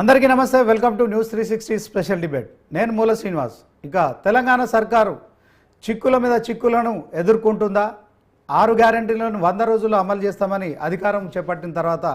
అందరికీ నమస్తే. Welcome to news 360 special debate. నేను మూల శ్రీనివాస్. ఇక తెలంగాణ సర్కారు చిక్కుల మీద చిక్కులను ఎదుర్కొంటుందా? 6 గ్యారెంటీలను 100 రోజుల్లో అమలు చేస్తామని అధికారం చేపట్టిన తర్వాత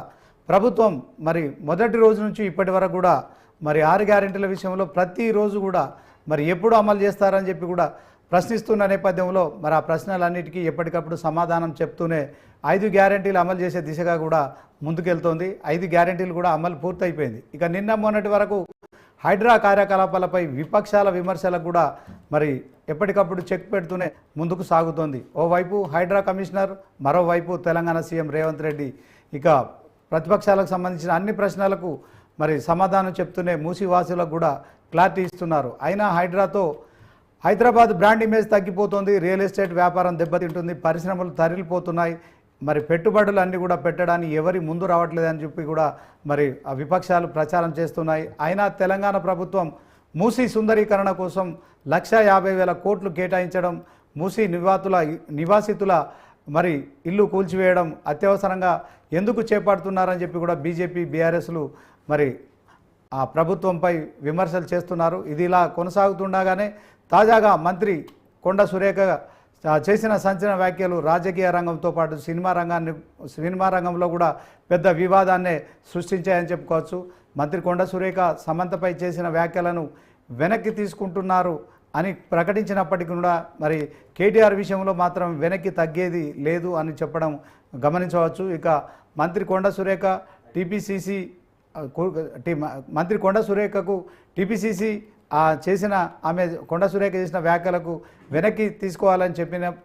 ప్రభుత్వం మరి మొదటి రోజు నుంచి ఇప్పటి వరకు కూడా మరి 6 గ్యారెంటీల విషయంలో ప్రతిరోజు కూడా మరి ఎప్పుడు అమలు చేస్తారని చెప్పి కూడా ప్రశ్నిస్తున్న నేపథ్యంలో మరి ఆ ప్రశ్నలన్నిటికీ ఎప్పటికప్పుడు సమాధానం చెప్తూనే 5 గ్యారెంటీలు అమలు చేసే దిశగా కూడా ముందుకెళ్తోంది. 5 గ్యారెంటీలు కూడా అమలు పూర్తయిపోయింది. ఇక నిన్న మొన్నటి వరకు హైడ్రా కార్యకలాపాలపై విపక్షాల విమర్శలకు కూడా మరి ఎప్పటికప్పుడు చెక్ పెడుతూనే ముందుకు సాగుతోంది. ఓవైపు హైడ్రా కమిషనర్, మరోవైపు తెలంగాణ సీఎం రేవంత్ రెడ్డి ఇక ప్రతిపక్షాలకు సంబంధించిన అన్ని ప్రశ్నలకు మరి సమాధానం చెప్తూనే మూసివాసులకు కూడా క్లారిటీ ఇస్తున్నారు. అయినా హైడ్రాతో హైదరాబాద్ బ్రాండ్ ఇమేజ్ తగ్గిపోతుంది, రియల్ ఎస్టేట్ వ్యాపారం దెబ్బతింటుంది, పరిశ్రమలు తరలిపోతున్నాయి, మరి పెట్టుబడులు అన్నీ కూడా పెట్టడానికి ఎవరి ముందు రావట్లేదని చెప్పి కూడా మరి ఆ విపక్షాలు ప్రచారం చేస్తున్నాయి. అయినా తెలంగాణ ప్రభుత్వం మూసీ సుందరీకరణ కోసం 1,50,000 కోట్లు కేటాయించడం, మూసీ నివాసితుల మరి ఇల్లు కూల్చివేయడం అత్యవసరంగా ఎందుకు చేపడుతున్నారని చెప్పి కూడా బీజేపీ బీఆర్ఎస్లు మరి ఆ ప్రభుత్వంపై విమర్శలు చేస్తున్నారు. ఇది ఇలా కొనసాగుతుండగానే తాజాగా మంత్రి కొండ సురేఖ చేసిన సంచలన వ్యాఖ్యలు రాజకీయ రంగంతో పాటు సినిమా రంగంలో కూడా పెద్ద వివాదాన్నే సృష్టించాయని చెప్పుకోవచ్చు. మంత్రి కొండ సురేఖ సమంతపై చేసిన వ్యాఖ్యలను వెనక్కి తీసుకుంటున్నారు అని ప్రకటించినప్పటికీ కూడా మరి కేటీఆర్ విషయంలో మాత్రం వెనక్కి తగ్గేది లేదు అని చెప్పడం గమనించవచ్చు. ఇక మంత్రి కొండ సురేఖకు టీపీసీసీ ఆమె కొండ సురేఖ చేసిన వ్యాఖ్యలకు వెనక్కి తీసుకోవాలని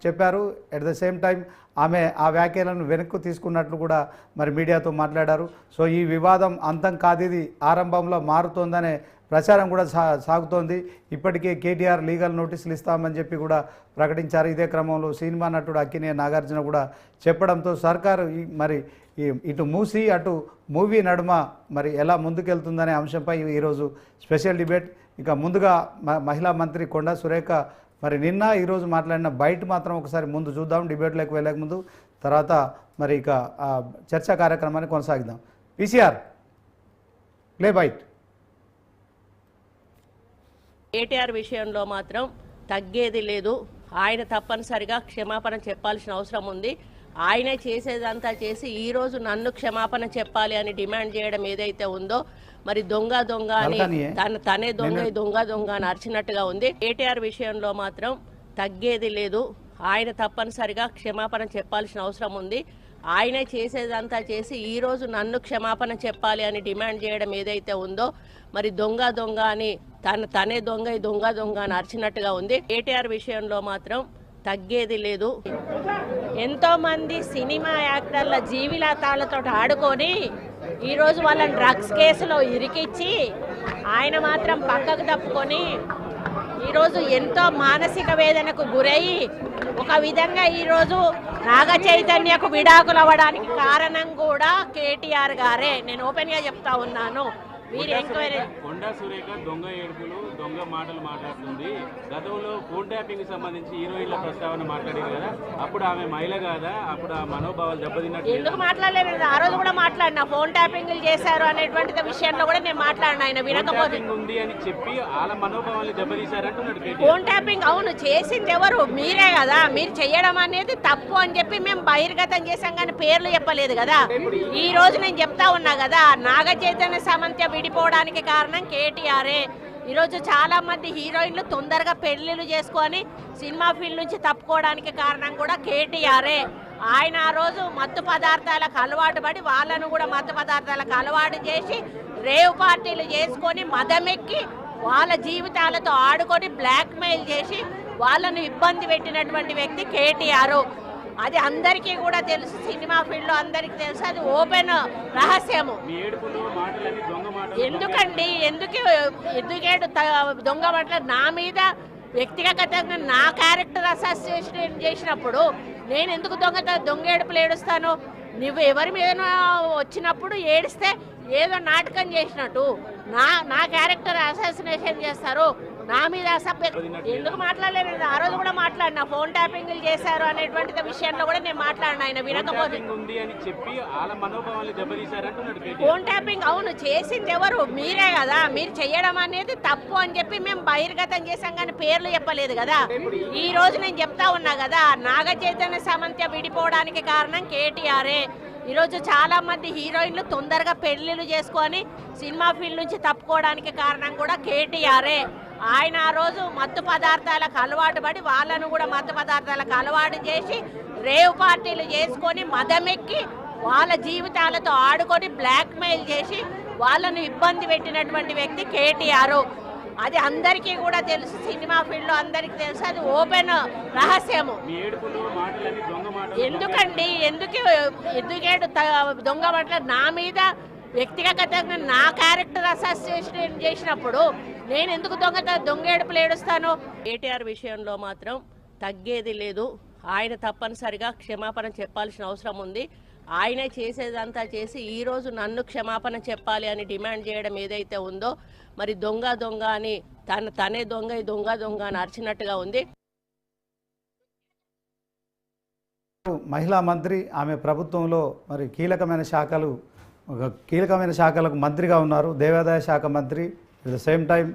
చెప్పారు. ఎట్ ద సేమ్ టైం ఆమె ఆ వ్యాఖ్యలను వెనక్కి తీసుకున్నట్లు కూడా మరి మీడియాతో మాట్లాడారు. సో ఈ వివాదం అంతం కాదిది ఆరంభంలో మారుతోందనే ప్రచారం కూడా సాగుతోంది. ఇప్పటికే కేటీఆర్ లీగల్ నోటీసులు ఇస్తామని చెప్పి కూడా ప్రకటించారు. ఇదే క్రమంలో సినిమా నటుడు అక్కినేని నాగార్జున కూడా చెప్పడంతో సర్కారు మరి ఇటు మూసి అటు మూవీ నడుమ మరి ఎలా ముందుకెళ్తుందనే అంశంపై ఈరోజు స్పెషల్ డిబేట్. ఇక ముందుగా మహిళా మంత్రి కొండ సురేఖ మరి నిన్న ఈరోజు మాట్లాడిన బయట మాత్రం ఒకసారి ముందు చూద్దాం. డిబేట్లోకి వెళ్ళక ముందు తర్వాత మరి ఇక చర్చా కార్యక్రమాన్ని కొనసాగిద్దాం. PCR play byte. కేటీఆర్ విషయంలో మాత్రం తగ్గేది లేదు. ఆయన తప్పనిసరిగా క్షమాపణ చెప్పాల్సిన అవసరం ఉంది. ఆయనే చేసేదంతా చేసి ఈ రోజు నన్ను క్షమాపణ చెప్పాలి అని డిమాండ్ చేయడం ఏదైతే ఉందో మరి దొంగ అని తనే దొంగ అని అరిచినట్టుగా ఉంది. కేటీఆర్ విషయంలో మాత్రం తగ్గేది లేదు. ఆయన తప్పనిసరిగా క్షమాపణ చెప్పాల్సిన అవసరం ఉంది. ఆయనే చేసేదంతా చేసి ఈ రోజు నన్ను క్షమాపణ చెప్పాలి అని డిమాండ్ చేయడం ఏదైతే ఉందో మరి దొంగ అని తనే దొంగ అని అరిచినట్టుగా ఉంది. కేటీఆర్ విషయంలో మాత్రం తగ్గేది లేదు. ఎంతో మంది సినిమా యాక్టర్ల జీవితాలతో ఆడుకొని ఈరోజు వాళ్ళని డ్రగ్స్ కేసులో ఇరికిచ్చి ఆయన మాత్రం పక్కకు తప్పుకొని ఈరోజు ఎంతో మానసిక వేదనకు గురయ్యి ఒక విధంగా ఈరోజు నాగ చైతన్యకు విడాకులు అవ్వడానికి కారణం కూడా కేటీఆర్ గారే. నేను ఓపెన్గా చెప్తా ఉన్నాను. కొండా సురేఖ దొంగ ఏడుపులు, దొంగ మాటలు మాట్లాడుతుంది. గతంలో ఫోన్ ట్యాపింగ్ సంబంధించి హీరోయిన్ల ప్రస్తావన మాట్లాడారు కదా, అప్పుడు ఆమె మహిళ కాదా? అప్పుడు ఆ మనోభావాలు దెబ్బతిన్నట్టు ఎందుకు మాట్లాడలేదు? ఆ రోజు కూడా మాట్లాడినా ఫోన్ ట్యాపింగ్ చేశారు అనేటువంటి విషయంలో కూడా నేను మాట్లాడినా. ఆయన వినకపోతే ఉంది అని చెప్పి వాళ్ళ మనోభావాలు దెబ్బతీశారంటున్నాడు. ఫోన్ ట్యాపింగ్ అవును చేసింది ఎవరు? మీరే కదా. మీరు చేయడం అనేది తప్పు అని చెప్పి మేము బహిర్గతం చేశాం కానీ పేర్లు చెప్పలేదు కదా. ఈ రోజు నేను చెప్తా ఉన్నా కదా, నాగ చైతన్య సమంత విడిపోవడానికి కారణం కేటీఆరే. ఈరోజు చాలా మంది హీరోయిన్లు తొందరగా పెళ్లిళ్ళు చేసుకొని సినిమా ఫీల్డ్ నుంచి తప్పుకోవడానికి కారణం కూడా కేటీఆరే. ఆయన ఆ రోజు మత్తు పదార్థాలకు అలవాటు పడి వాళ్ళను కూడా మత్తు పదార్థాలకు అలవాటు చేసి రేవ్ పార్టీలు చేసుకొని మదమెక్కి వాళ్ళ జీవితాలతో ఆడుకొని బ్లాక్మెయిల్ చేసి వాళ్ళను ఇబ్బంది పెట్టినటువంటి వ్యక్తి కేటీఆర్. అది అందరికీ కూడా తెలుసు, సినిమా ఫీల్డ్లో అందరికీ తెలుసు. అది ఓపెన్ రహస్యము. ఎందుకండి ఎందుకేడు దొంగ మాటలు నా మీద వ్యక్తిగతంగా నా క్యారెక్టర్ అసోసియేషన్ చేసినప్పుడు నేను ఎందుకు దొంగ ఏడుపులు ఏడుస్తాను? నువ్వు ఎవరి మీద వచ్చినప్పుడు ఏడిస్తే ఏదో నాటకం చేసినట్టు నా క్యారెక్టర్ అసాసినేషన్ చేస్తారు. నా మీద అసభ్య ఎందుకు మాట్లాడలేదు? ఆ రోజు కూడా మాట్లాడినా, ఫోన్ ట్యాపింగ్లు చేశారు అనేటువంటి విషయంలో కూడా నేను మాట్లాడినా. ఆయన వినకపోతే ఉంది అని చెప్పి వాళ్ళ మనోభావాలు దెబ్బతీశారంటున్నాడు కేటీఆర్. ఫోన్ ట్యాపింగ్ అవును చేసింది ఎవరు? మీరే కదా. మీరు చేయడం అనేది తప్పు అని చెప్పి మేము బహిర్గతం చేశాం, కానీ పేర్లు చెప్పలేదు కదా. ఈ రోజు నేను చెప్తా ఉన్నా కదా, నాగ చైతన్య సమంత విడిపోవడానికి కారణం కేటీఆరే. ఈరోజు చాలా మంది హీరోయిన్లు తొందరగా పెళ్లిళ్ళు చేసుకొని సినిమా ఫీల్డ్ నుంచి తప్పుకోవడానికి కారణం కూడా కేటీఆరే. ఆయన ఆ రోజు మత్తు పదార్థాలకు అలవాటు పడి వాళ్ళను కూడా మత్తు పదార్థాలకు అలవాటు చేసి రేవ్ పార్టీలు చేసుకొని మదమెక్కి వాళ్ళ జీవితాలతో ఆడుకొని బ్లాక్మెయిల్ చేసి వాళ్ళను ఇబ్బంది పెట్టినటువంటి వ్యక్తి కేటీఆర్. అది అందరికీ కూడా తెలుసు, సినిమా ఫీల్డ్లో అందరికీ తెలుసు, అది ఓపెన్ రహస్యము. ఎందుకండి ఎందుకేడు దొంగ మాటలు నా మీద వ్యక్తిగతంగా నా క్యారెక్టర్ అసోసియేషన్ చేసినప్పుడు నేను ఎందుకు దొంగ ఏడుపులు ఏడుస్తాను? కేటీఆర్ విషయంలో మాత్రం తగ్గేది లేదు. ఆయన తప్పనిసరిగా క్షమాపణ చెప్పాల్సిన అవసరం ఉంది. ఆయనే చేసేదంతా చేసి ఈరోజు నన్ను క్షమాపణ చెప్పాలి అని డిమాండ్ చేయడం ఏదైతే ఉందో, మరి దొంగ దొంగ అని తనే దొంగ దొంగ అని అరిచినట్టుగా ఉంది. మహిళా మంత్రి, ఆమె ప్రభుత్వంలో మరి కీలకమైన శాఖలకు మంత్రిగా ఉన్నారు. దేవాదాయ శాఖ మంత్రి, అట్ ద సేమ్ టైం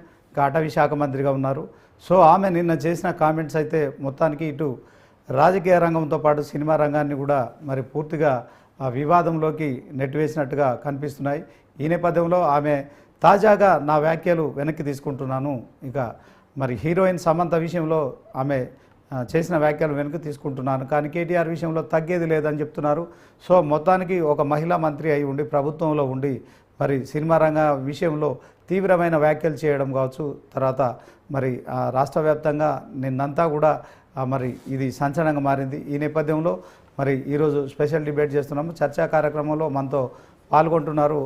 అటవీ శాఖ మంత్రిగా ఉన్నారు. సో ఆమె నిన్న చేసిన కామెంట్స్ అయితే మొత్తానికి ఇటు రాజకీయ రంగంతో పాటు సినిమా రంగాన్ని కూడా మరి పూర్తిగా వివాదంలోకి నెట్టివేసినట్టుగా కనిపిస్తున్నాయి. ఈ నేపథ్యంలో ఆమె తాజాగా నా వ్యాఖ్యలు వెనక్కి తీసుకుంటున్నాను, ఇక మరి హీరోయిన్ సమంత విషయంలో ఆమె చేసిన వ్యాఖ్యలు వెనక్కి తీసుకుంటున్నాను, కానీ కేటీఆర్ విషయంలో తగ్గేది లేదని చెప్తున్నారు. సో మొత్తానికి ఒక మహిళా మంత్రి అయి ఉండి ప్రభుత్వంలో ఉండి మరి సినిమా రంగ విషయంలో తీవ్రమైన వ్యాఖ్యలు చేయడం కావచ్చు, తర్వాత మరి రాష్ట్ర వ్యాప్తంగా నిన్నంతా కూడా మరి ఇది సంచలనంగా మారింది. ఈ నేపథ్యంలో మరి ఈరోజు స్పెషల్ డిబేట్ చేస్తున్నాము. చర్చా కార్యక్రమంలో మనతో పాల్గొంటున్నారు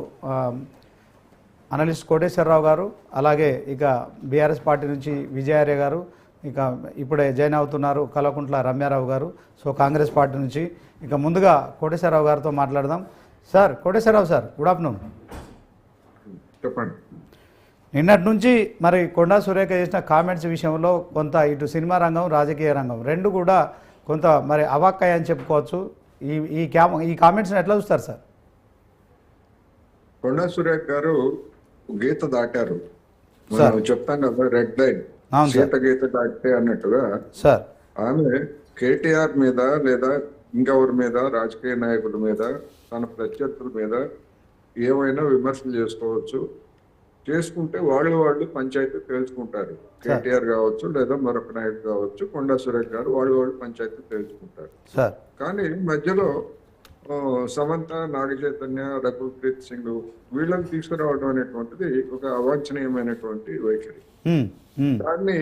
అనలిస్ట్ కోటేశ్వరరావు గారు, అలాగే ఇక బీఆర్ఎస్ పార్టీ నుంచి విజయార్య గారు, ఇక ఇప్పుడే జాయిన్ అవుతున్నారు కల్వకుంట్ల రమ్యారావు గారు, సో కాంగ్రెస్ పార్టీ నుంచి. ఇక ముందుగా కోటేశ్వరరావు గారితో మాట్లాడదాం. Sir, Koteswararao sir, good afternoon. చెప్పండి. నిన్నటి నుంచి మరి కొండా సురేఖ చేసిన కామెంట్స్ విషయంలో కొంత ఇటు సినిమా రంగం రాజకీయ రంగం రెండు కూడా కొంత మరి అవాక్కయ్యని చెప్పుకోవచ్చు. ఈ కామెంట్స్ని ఎట్లా చూస్తారు సార్? కొండా సురేఖ గారు గీత దాటారు. మనం చెప్తాం కదా, రెడ్ లైన్, సీత గీత దాటితే అన్నట్టుగా సార్ ఆమె కేటీఆర్ మీద లేదా ఇంకెవరి మీద, రాజకీయ నాయకుల మీద, తన ప్రత్యర్థుల మీద ఏమైనా విమర్శలు చేసుకోవచ్చు. చేసుకుంటే వాళ్ళు పంచాయతీ తేల్చుకుంటారు. కేటీఆర్ కావచ్చు లేదా మరొక నాయకుడు కావచ్చు, కొండా సురేఖ గారు వాళ్ళు పంచాయతీ తేల్చుకుంటారు. కానీ మధ్యలో సమంత, నాగ చైతన్య, రకుల్ ప్రీత్ సింగ్ వీళ్ళని తీసుకురావడం అనేటువంటిది ఒక అవాంఛనీయమైనటువంటి వైఖరి. దాన్ని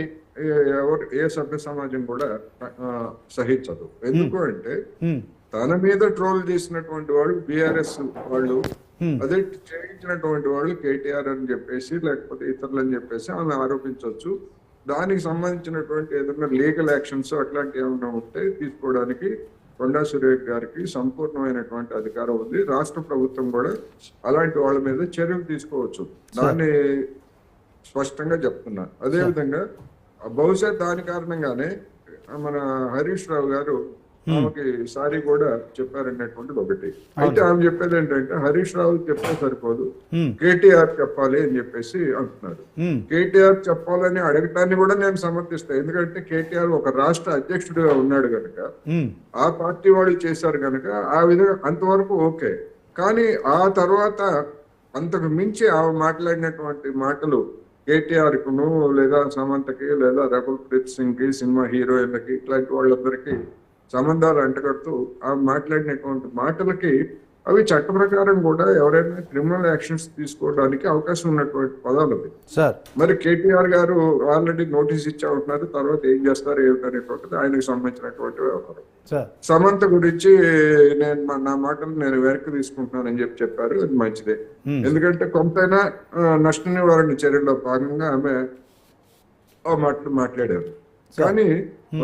ఏ సభ్య సమాజం కూడా సహించదు. ఎందుకు అంటే తన మీద ట్రోల్ చేసినటువంటి వాళ్ళు బీఆర్ఎస్ వాళ్ళు, అదే చేయించినటువంటి వాళ్ళు కేటీఆర్ అని చెప్పేసి లేకపోతే ఇతరులు అని చెప్పేసి ఆమె ఆరోపించవచ్చు. దానికి సంబంధించినటువంటి ఏదైనా లీగల్ యాక్షన్స్ అట్లాంటివి ఏమైనా ఉంటే తీసుకోవడానికి కొండా సురేఖ గారికి సంపూర్ణమైనటువంటి అధికారం ఉంది. రాష్ట్ర ప్రభుత్వం కూడా అలాంటి వాళ్ళ మీద చర్యలు తీసుకోవచ్చు. దాన్ని స్పష్టంగా చెప్తున్నా. అదేవిధంగా బహుశా దాని కారణంగానే మన హరీష్ రావు గారు ఆమెకి సారీ కూడా చెప్పారనేటువంటిది ఒకటి. అయితే ఆమె చెప్పేది ఏంటంటే హరీష్ రావు చెప్తే సరిపోదు, కేటీఆర్ చెప్పాలి అని చెప్పేసి అంటున్నారు. కేటీఆర్ చెప్పాలని అడగటాన్ని కూడా నేను సమర్థిస్తాను. ఎందుకంటే కేటీఆర్ ఒక రాష్ట్ర అధ్యక్షుడిగా ఉన్నాడు కనుక, ఆ పార్టీ వాళ్ళు చేశారు కనుక ఆ విధంగా అంతవరకు ఓకే. కానీ ఆ తర్వాత అంతకు మించి ఆమె మాట్లాడినటువంటి మాటలు కేటీఆర్ కును లేదా సమంతకి లేదా రకుల్ ప్రీత్ సింగ్ కి, సినిమా హీరోయిన్లకి, ఇట్లాంటి వాళ్ళందరికీ సంబంధాలు అంటగడుతూ ఆ మాట్లాడినటువంటి మాటలకి అవి చట్ట ప్రకారం కూడా ఎవరైనా క్రిమినల్ యాక్షన్స్ తీసుకోవడానికి అవకాశం ఉన్నటువంటి పదాలు అవి. మరి కేటీఆర్ గారు ఆల్రెడీ నోటీస్ ఇచ్చా ఉంటున్నారు. తర్వాత ఏం చేస్తారు ఏమిటనేటువంటిది ఆయనకు సంబంధించినటువంటి వ్యవహారం. సమంత గురించి నా మాటలు నేను వెనక్కి తీసుకుంటున్నానని చెప్పారు. అది మంచిదే, ఎందుకంటే కొంతైనా నష్ట నివారణ చర్యల్లో భాగంగా ఆమె ఆ మాటలు మాట్లాడారు. కానీ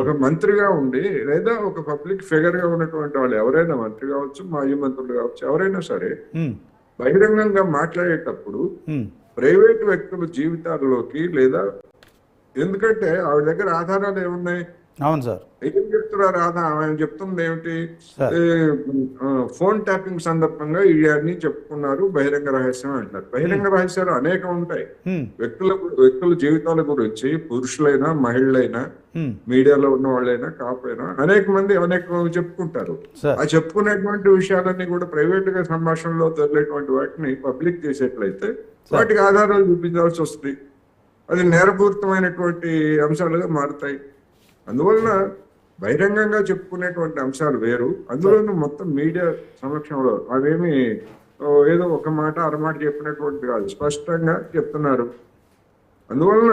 ఒక మంత్రిగా ఉండి లేదా ఒక పబ్లిక్ ఫిగర్ గా ఉన్నటువంటి వాళ్ళు ఎవరైనా, మంత్రి కావచ్చు, మాజీ మంత్రులు కావచ్చు, ఎవరైనా సరే బహిరంగంగా మాట్లాడేటప్పుడు ప్రైవేట్ వ్యక్తుల జీవితాల్లోకి లేదా ఎందుకంటే ఆవిడ దగ్గర ఆధారాలు ఏమున్నాయి? అవును సార్. ఏం చెప్తున్నారు? ఆయన చెప్తుంది ఏమిటి? సార్. ఫోన్ ట్యాపింగ్ సందర్భంగా ఇవన్నీ చెప్పుకున్నారు, బహిరంగ రహస్యం అంటారు. బహిరంగ రహస్యాలు అనేకం ఉంటాయి. వ్యక్తుల జీవితాల గురించి పురుషులైనా మహిళలైనా మీడియాలో ఉన్న వాళ్ళైనా కాకపోయినా అనేక మంది అనేక చెప్పుకుంటారు. ఆ చెప్పుకునేటువంటి విషయాలన్నీ కూడా ప్రైవేట్ గా సంభాషణలో దొరికేటువంటి వాటిని పబ్లిక్ చేసేట్లయితే వాటికి ఆధారాలు చూపించాల్సి వస్తుంది. అది నేరపూరితమైనటువంటి అంశాలుగా మారుతాయి. అందువలన బహిరంగంగా చెప్పుకునేటువంటి అంశాలు వేరు, అందులోనూ మొత్తం మీడియా సమక్షంలో అవేమి ఏదో ఒక మాట అరమాట చెప్పినటువంటి కాదు, స్పష్టంగా చెప్తున్నారు. అందువలన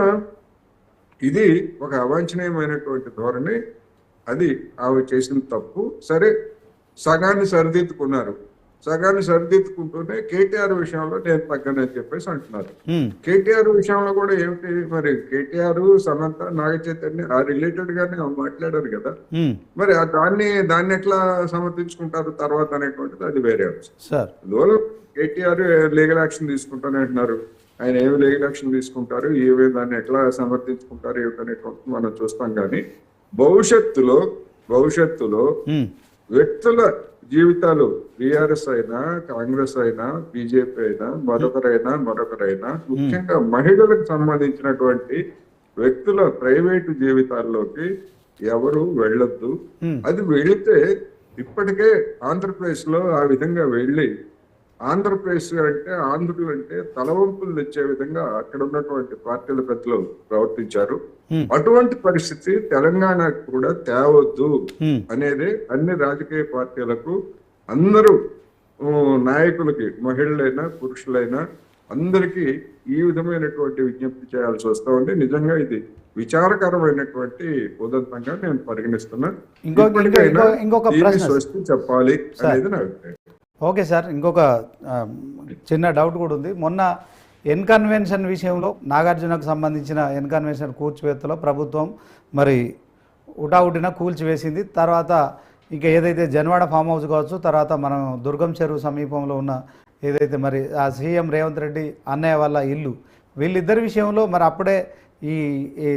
ఇది ఒక అవాంఛనీయమైనటువంటి ధోరణి. అది ఆవిడ చేసిన తప్పు. సరే, సగాన్ని సరిదిద్దుకున్నారు. సగాన్ని సరిదిద్దుకుంటూనే కేటీఆర్ విషయంలో నేను తగ్గనని చెప్పేసి అంటున్నారు. కేటీఆర్ విషయంలో కూడా ఏమిటి మరి, కేటీఆర్ సమంత నాగ చైతన్య ఆ రిలేటెడ్ గానే మాట్లాడారు కదా, మరి దాన్ని ఎట్లా సమర్థించుకుంటారు తర్వాత అనేటువంటిది అది వేరే అంశం. అందువల్ల కేటీఆర్ లీగల్ యాక్షన్ తీసుకుంటానే అంటున్నారు. ఆయన ఏమి లీగల్ యాక్షన్ తీసుకుంటారు, ఏమి దాన్ని ఎట్లా సమర్థించుకుంటారు ఏమిటనేటువంటి మనం చూస్తాం. కానీ భవిష్యత్తులో వ్యక్తుల జీవితాలు బీఆర్ఎస్ అయినా కాంగ్రెస్ అయినా బీజేపీ అయినా మరొకరైనా ముఖ్యంగా మహిళలకు సంబంధించినటువంటి వ్యక్తుల ప్రైవేటు జీవితాల్లోకి ఎవరు వెళ్ళొద్దు. అది వెళితే ఇప్పటికే ఆంధ్రప్రదేశ్ లో ఆ విధంగా వెళ్ళి ఆంధ్రప్రదేశ్ అంటే ఆంధ్రులు అంటే తలవంపులు తెచ్చే విధంగా అక్కడ ఉన్నటువంటి పార్టీల పెద్దలు ప్రవర్తించారు. అటువంటి పరిస్థితి తెలంగాణకు కూడా తేవద్దు అనేది అన్ని రాజకీయ పార్టీలకు, అందరూ నాయకులకి, మహిళలైనా పురుషులైనా అందరికీ ఈ విధమైనటువంటి విజ్ఞప్తి చేయాల్సి వస్తా ఉంది. నిజంగా ఇది విచారకరమైనటువంటి ఉదంతంగా నేను పరిగణిస్తున్నా. స్వస్తి చెప్పాలి అనేది నా అభిప్రాయం. ఓకే సార్, ఇంకొక చిన్న డౌట్ కూడా ఉంది. మొన్న ఎన్కన్వెన్షన్ విషయంలో నాగార్జునకు సంబంధించిన ఎన్కన్వెన్షన్ కూల్చివేతలో ప్రభుత్వం మరి ఉటావుటిన కూల్చివేసింది. తర్వాత ఇంకా ఏదైతే జన్వాడ ఫామ్ హౌస్ కావచ్చు, తర్వాత మనం దుర్గం చెరువు సమీపంలో ఉన్న ఏదైతే మరి ఆ సీఎం రేవంత్ రెడ్డి అన్నయ్య వాళ్ళ ఇల్లు, వీళ్ళిద్దరి విషయంలో మరి అప్పుడే ఈ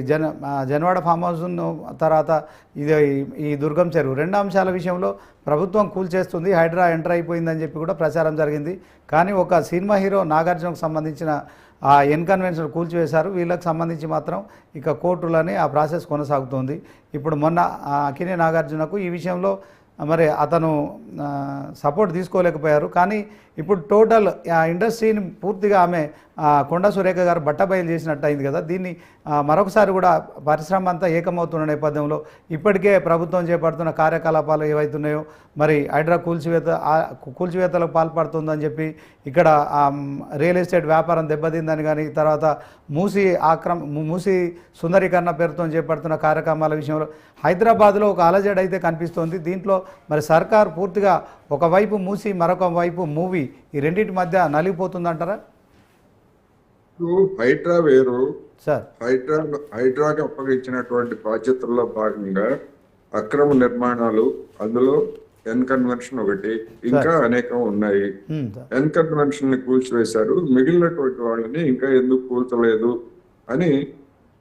జన్వాడ ఫామ్ హౌస్ను తర్వాత ఈ దుర్గం చెరువు రెండు అంశాల విషయంలో ప్రభుత్వం కూల్చేస్తుంది, హైడ్రా ఎంటర్ అయిపోయిందని చెప్పి కూడా ప్రచారం జరిగింది. కానీ ఒక సినిమా హీరో నాగార్జునకు సంబంధించిన ఆ ఎన్కన్వెన్షన్ కూల్చివేశారు. వీళ్ళకి సంబంధించి మాత్రం ఇక కోర్టులని ఆ ప్రాసెస్ కొనసాగుతుంది. ఇప్పుడు మొన్న అక్కినే నాగార్జునకు ఈ విషయంలో మరి అతను సపోర్ట్ తీసుకోలేకపోయారు. కానీ ఇప్పుడు టోటల్ ఇండస్ట్రీని పూర్తిగా ఆమె కొండా సురేఖ గారు బట్టబయలు చేసినట్టు అయింది కదా. దీన్ని మరొకసారి కూడా పరిశ్రమ అంతా ఏకమవుతున్న నేపథ్యంలో ఇప్పటికే ప్రభుత్వం చేపడుతున్న కార్యకలాపాలు ఏవైతున్నాయో మరి హైడ్రా కూల్చివేతలకు పాల్పడుతుందని చెప్పి ఇక్కడ రియల్ ఎస్టేట్ వ్యాపారం దెబ్బతిందని కానీ, తర్వాత మూసి సుందరీకరణ పేరుతో చేపడుతున్న కార్యక్రమాల విషయంలో హైదరాబాద్లో ఒక అలజడి అయితే కనిపిస్తోంది. దీంట్లో మరి సర్కార్ పూర్తిగా ఒకవైపు మూసి మరొక వైపు మూవీ, ఈ రెండింటి మధ్య నలిగిపోతుందంటారా? హైడ్రా వేరు సార్. హైడ్రాకి అప్పగించినటువంటి బాధ్యతల్లో భాగంగా అక్రమ నిర్మాణాలు, అందులో ఎన్కన్వెన్షన్ ఒకటి, ఇంకా అనేకం ఉన్నాయి. ఎన్కన్వెన్షన్ ని కూల్చివేశారు, మిగిలినటువంటి వాళ్ళని ఇంకా ఎందుకు కూల్చలేదు అని